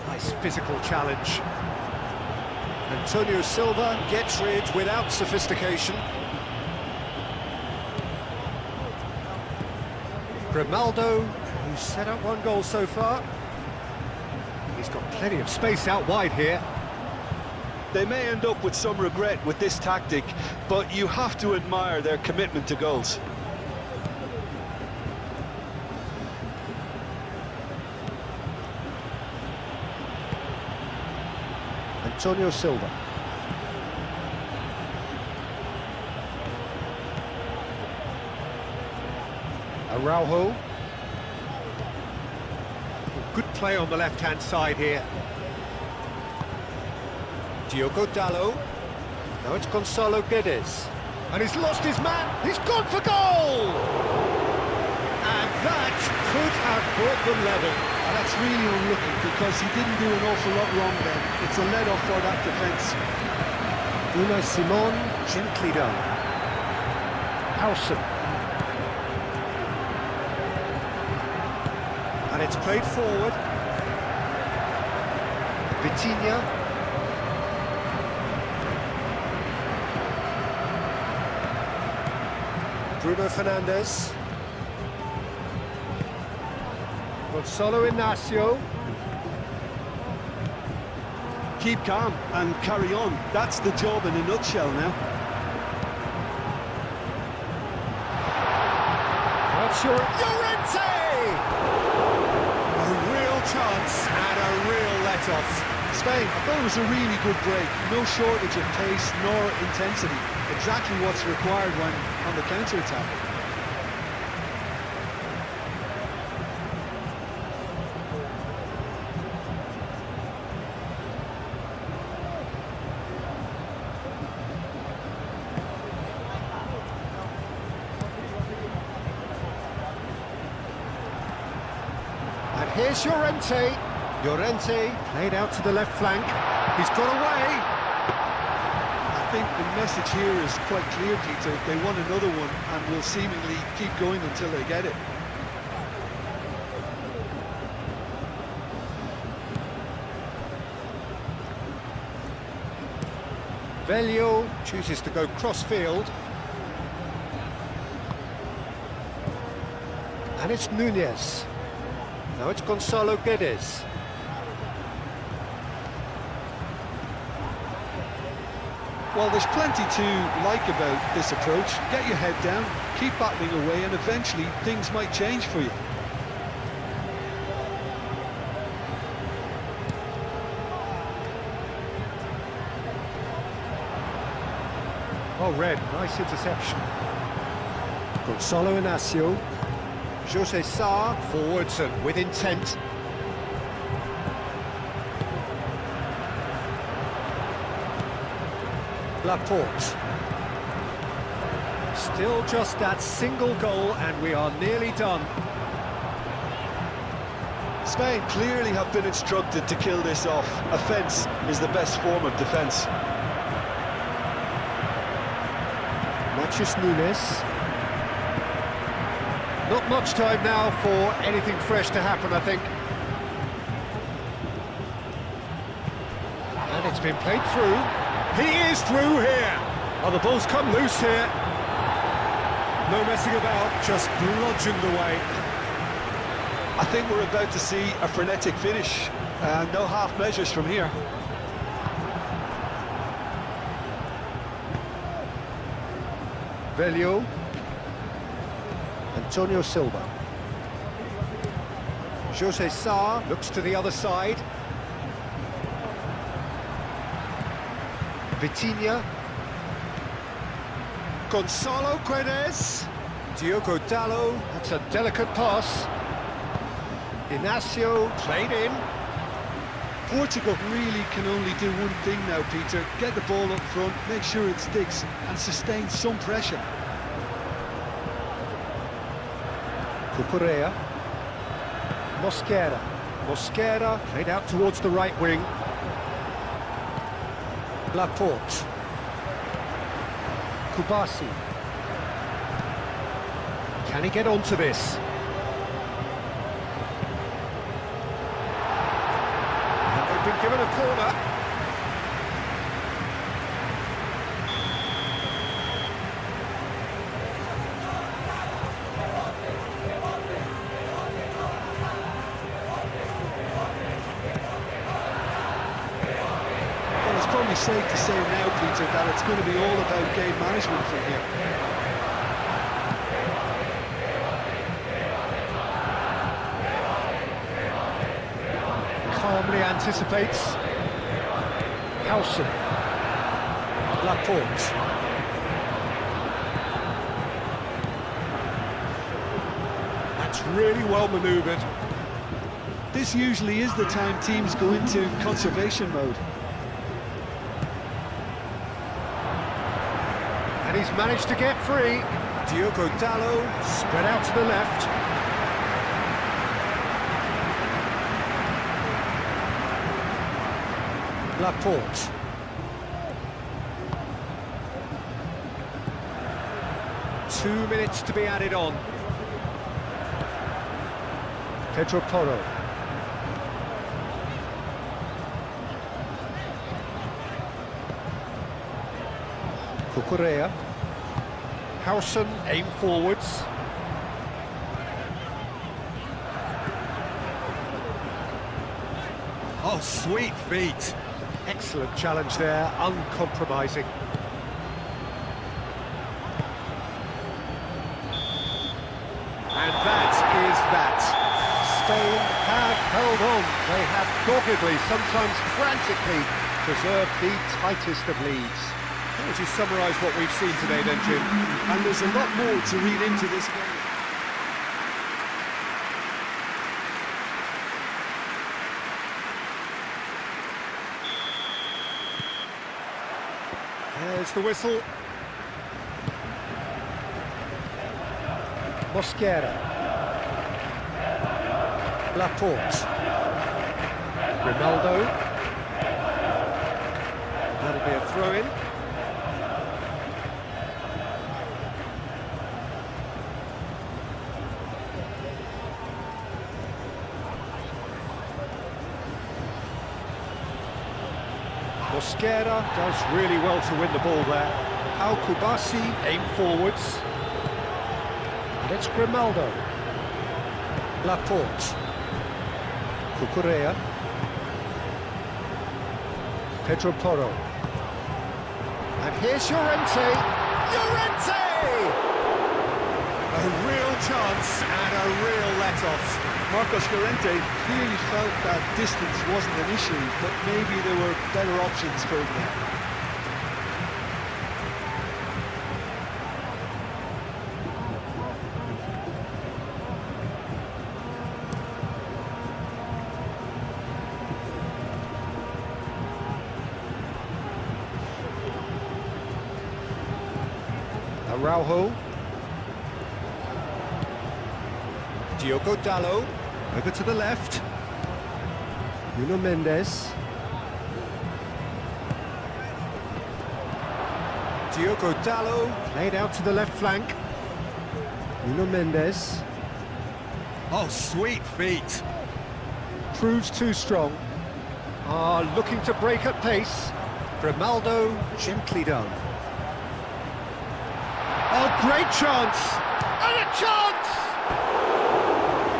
Nice physical challenge. Antonio Silva gets rid without sophistication. Grimaldo, who's set up one goal so far. He's got plenty of space out wide here. They may end up with some regret with this tactic, but you have to admire their commitment to goals. Antonio Silva. Araujo. Good play on the left-hand side here. Diogo Dalot. Now it's Gonzalo Guedes. And he's lost his man. He's gone for goal! And that could have brought them level. And that's really unlucky because he didn't do an awful lot wrong then. It's a let-off for that defence. Unai Simon, gently done. Howson. And it's played forward. Vitinha. Bruno Fernandes. Gonzalo Inacio. Keep calm and carry on. That's the job in a nutshell now. That's Llorente! A real chance and a real let-off. Spain, I thought it was a really good break. No shortage of pace nor intensity. Exactly what's required when on the counter-attack. And here's Llorente. Llorente played out to the left flank. He's got away. I think the message here is quite clear, Peter. They want another one and will seemingly keep going until they get it. Velio chooses to go cross-field. And it's Nunez. Now it's Gonzalo Guedes. Well, there's plenty to like about this approach. Get your head down, keep battling away, and eventually things might change for you. Oh, Red, nice interception. Gonzalo Inacio. Jose Sa forwards and with intent. Laporte. Still just that single goal and we are nearly done. Spain clearly have been instructed to kill this off. Offence is the best form of defence. Matches Nunez. Not much time now for anything fresh to happen, I think. And it's been played through. He is through here. Oh, the ball's come loose here. No messing about, just bludgeoned away. I think we're about to see a frenetic finish. No half measures from here. Velio. Antonio Silva. Jose Sarr looks to the other side. Vitinha. Gonzalo Guedes. Diogo Dalot. That's a delicate pass. Inacio played in. Portugal really can only do one thing now, Peter. Get the ball up front, make sure it sticks, and sustain some pressure. Cucurella. Mosquera. Mosquera played out towards the right wing. Laporte. Kubasi. Can he get onto this? They've been given a corner. Well, it's probably safe to say now, Peter, that it's going to be all about game management from here. Calmly anticipates. Howson. Laporte. That's really well manoeuvred. This usually is the time teams go into conservation mode. And he's managed to get free. Diogo Dalot spread out to the left. Laporte. Two minutes to be added on. Pedro Porro. Cucurella. Howson aim forwards. Oh, sweet feet. Excellent challenge there, uncompromising. And that is that. Spain have held on. They have doggedly, sometimes frantically, preserved the tightest of leads. How would you summarise what we've seen today then, Jim? And there's a lot more to read into this game. There's the whistle. Mosquera. Laporte. Ronaldo. That'll be a throw-in. Mosquera does really well to win the ball there. Al Kubasi aim forwards. And it's Grimaldo. Laporte. Cucurella. Pedro Porro. And here's Llorente. Llorente! A real chance and a real let-off. Marcos Llorente clearly felt that distance wasn't an issue, but maybe there were better options for him there. Araujo. Diogo Dalot. Over to the left. Nuno Mendes. Diogo Dalot played out to the left flank. Nuno Mendes. Oh, sweet feet. Proves too strong. Looking to break at pace. Grimaldo, gently done. Oh, great chance! And a chance!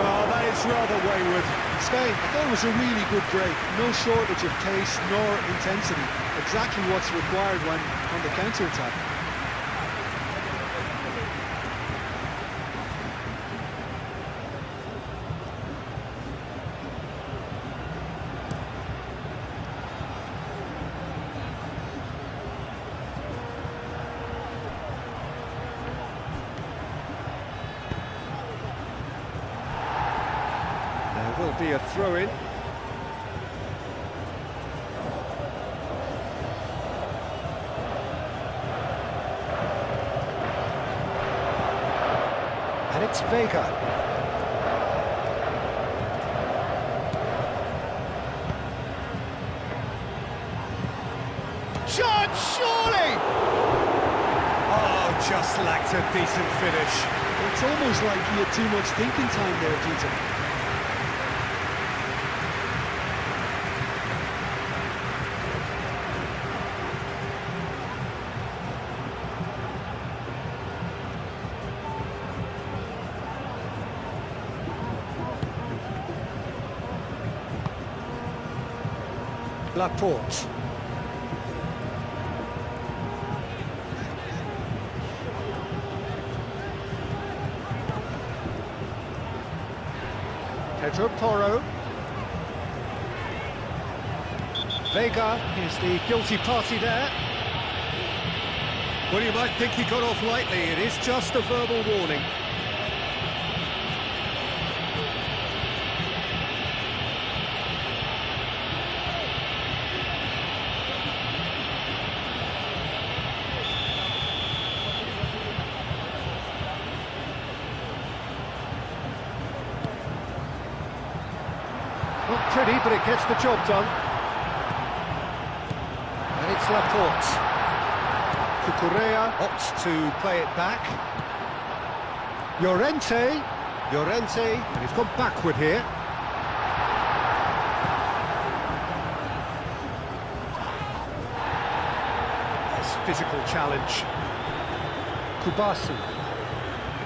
Oh, that is rather wayward. Spain, I thought it was a really good break. No shortage of pace nor intensity. Exactly what's required when on the counter-attack. There will be a throw-in. And it's Vega. Chance, surely! Oh, just lacked a decent finish. It's almost like he had too much thinking time there, Peter. Laporte. Pedro Porro. Vega is the guilty party there. Well, you might think he got off lightly. It is just a verbal warning. Not pretty, but it gets the job done. And it's Laporte. Cucurella opts to play it back. Llorente, and he's gone backward here. Nice physical challenge. Kubasi,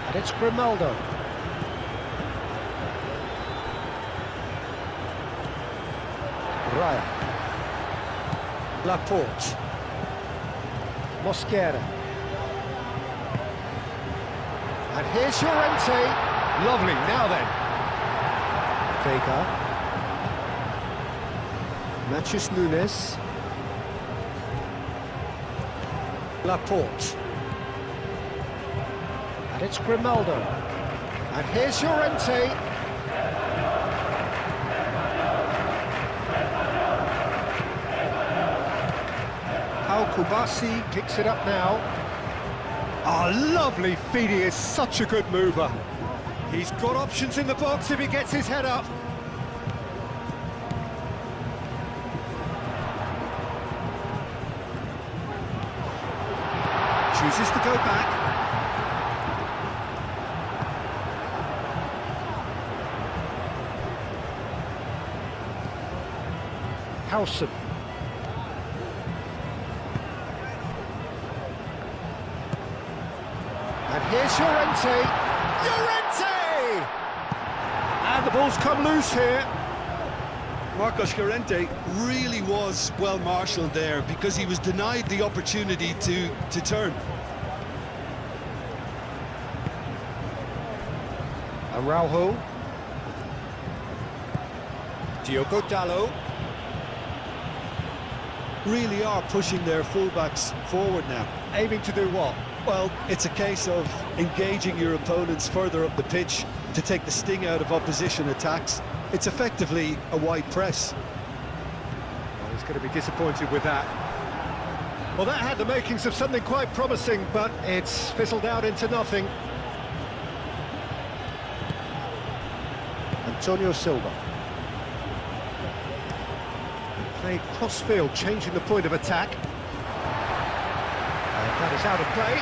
and it's Grimaldo. Raya. Laporte. Mosquera. And here's Llorente. Lovely, now then. Vega. Matthews Nunes. Laporte. And it's Grimaldo. And here's Llorente. Kubasi picks it up now. Oh, lovely feed, he is such a good mover. He's got options in the box if he gets his head up. Chooses to go back. Howson. And here's Llorente. And the ball's come loose here. Marcos Llorente really was well marshalled there because he was denied the opportunity to turn. Araujo. Diogo Dalot. Really are pushing their fullbacks forward now. Aiming to do what? Well, it's a case of engaging your opponents further up the pitch to take the sting out of opposition attacks. It's effectively a wide press. Well, he's going to be disappointed with that. Well, that had the makings of something quite promising, but it's fizzled out into nothing. Antonio Silva. Play cross-field, changing the point of attack. And that is out of play.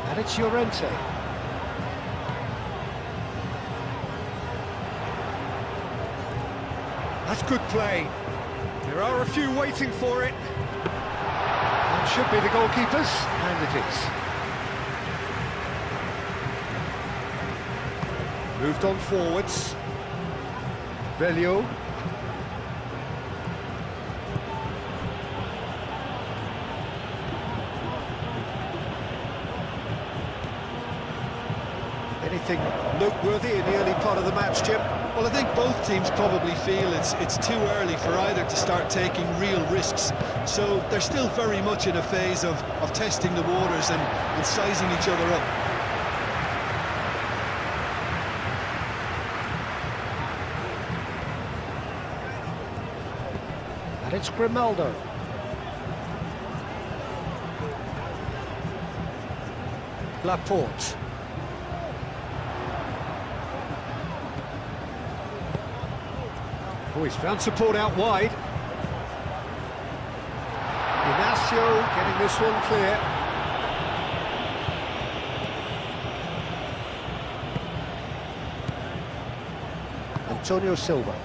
And it's Llorente. That's good play. There are a few waiting for it. That should be the goalkeepers, and it is. Moved on forwards. Velio. Anything noteworthy in the early part of the match, Jim? Well, I think both teams probably feel it's too early for either to start taking real risks. So they're still very much in a phase of testing the waters and sizing each other up. And it's Grimaldo. Laporte. Oh, he's found support out wide. Inacio getting this one clear. Antonio Silva.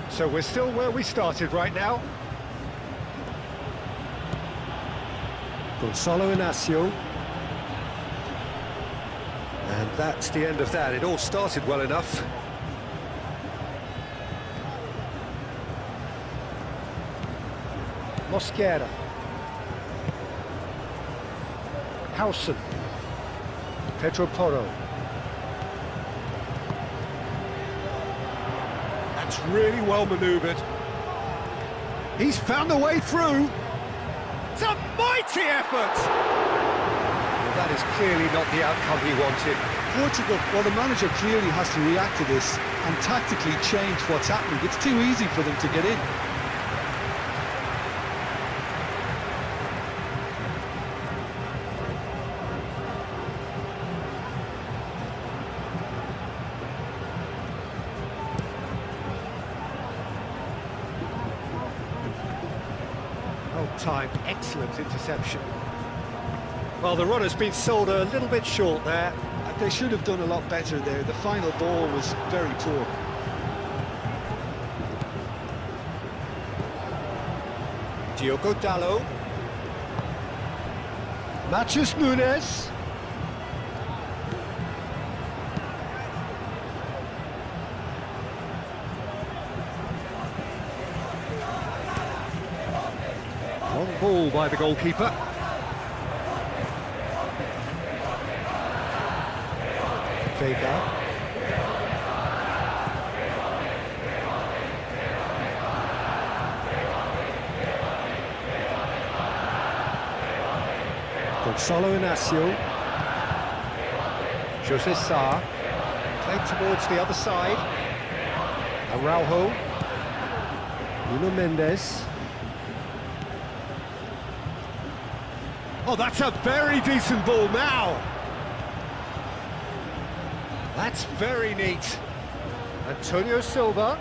So we're still where we started right now. Gonzalo Inacio. And that's the end of that. It all started well enough. Mosquera. Howson. Pedro Porro. That's really well manoeuvred. He's found a way through. It's a mighty effort! Well, that is clearly not the outcome he wanted. Portugal, well, the manager clearly has to react to this and tactically change what's happening. It's too easy for them to get in. Time, excellent interception. Well, the run has been sold a little bit short there. They should have done a lot better there. The final ball was very poor. Diogo Dalot. Matheus Nunes. Long ball by the goalkeeper. Vega. Gonzalo Inacio. José Sá. Played towards the other side. Araujo. Nuno Mendes. Oh, that's a very decent ball now. That's very neat. Antonio Silva.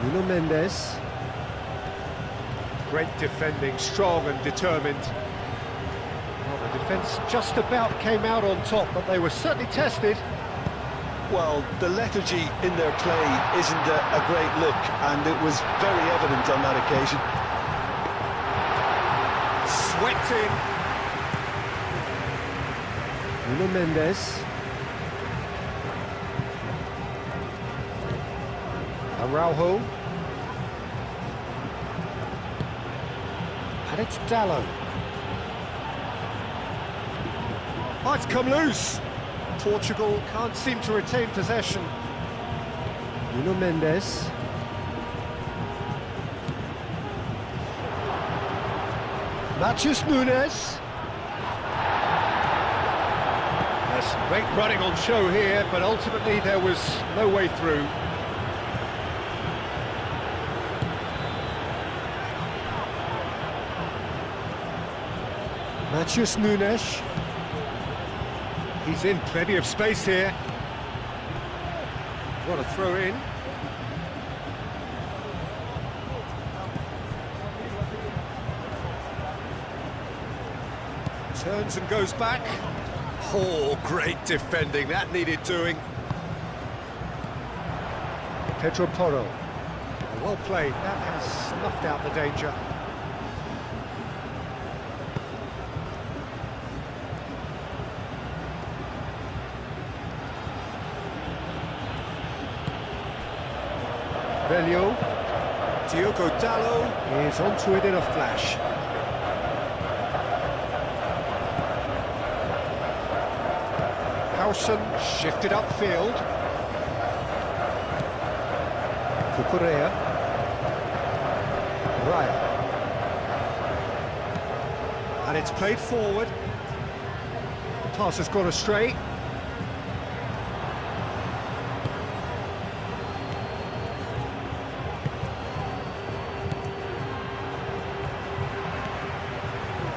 Nuno Mendes. Great defending, strong and determined. Well, the defence just about came out on top, but they were certainly tested. Well, the lethargy in their play isn't a great look, and it was very evident on that occasion. Swept in. Nuno Mendes. Araujo. And it's Dalot. Oh, it's come loose. Portugal can't seem to retain possession. Nuno Mendes. Matheus Nunes. There's some great running on show here, but ultimately there was no way through. Matheus Nunes. He's in plenty of space here. What a throw in. Turns and goes back. Oh, great defending, that needed doing. Pedro Porro. Well played, that has snuffed out the danger. Velio. Diogo Dallo is onto it in a flash. Howson shifted upfield. Cucurella. Raya. And it's played forward. The pass has gone astray.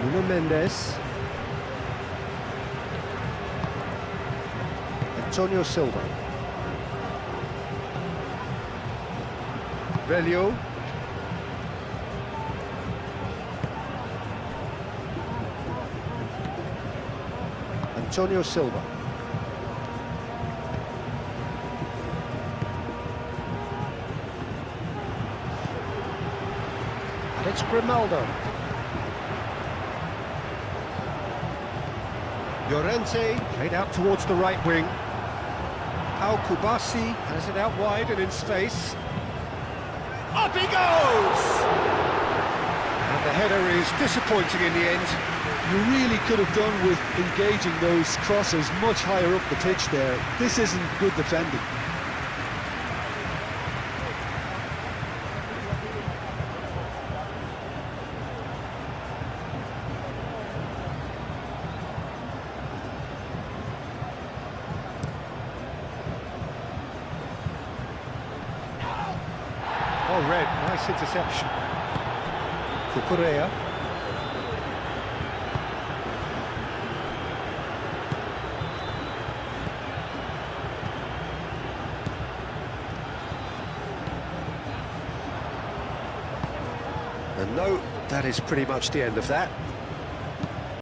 Nuno Mendes. Antonio Silva. Velio. Antonio Silva. And it's Grimaldo. Llorente played out towards the right wing. Pau Kubasi has it out wide and in space. Up he goes! And the header is disappointing in the end. You really could have done with engaging those crosses much higher up the pitch there. This isn't good defending. Oh, Red, nice interception. Cucurella. And no, that is pretty much the end of that.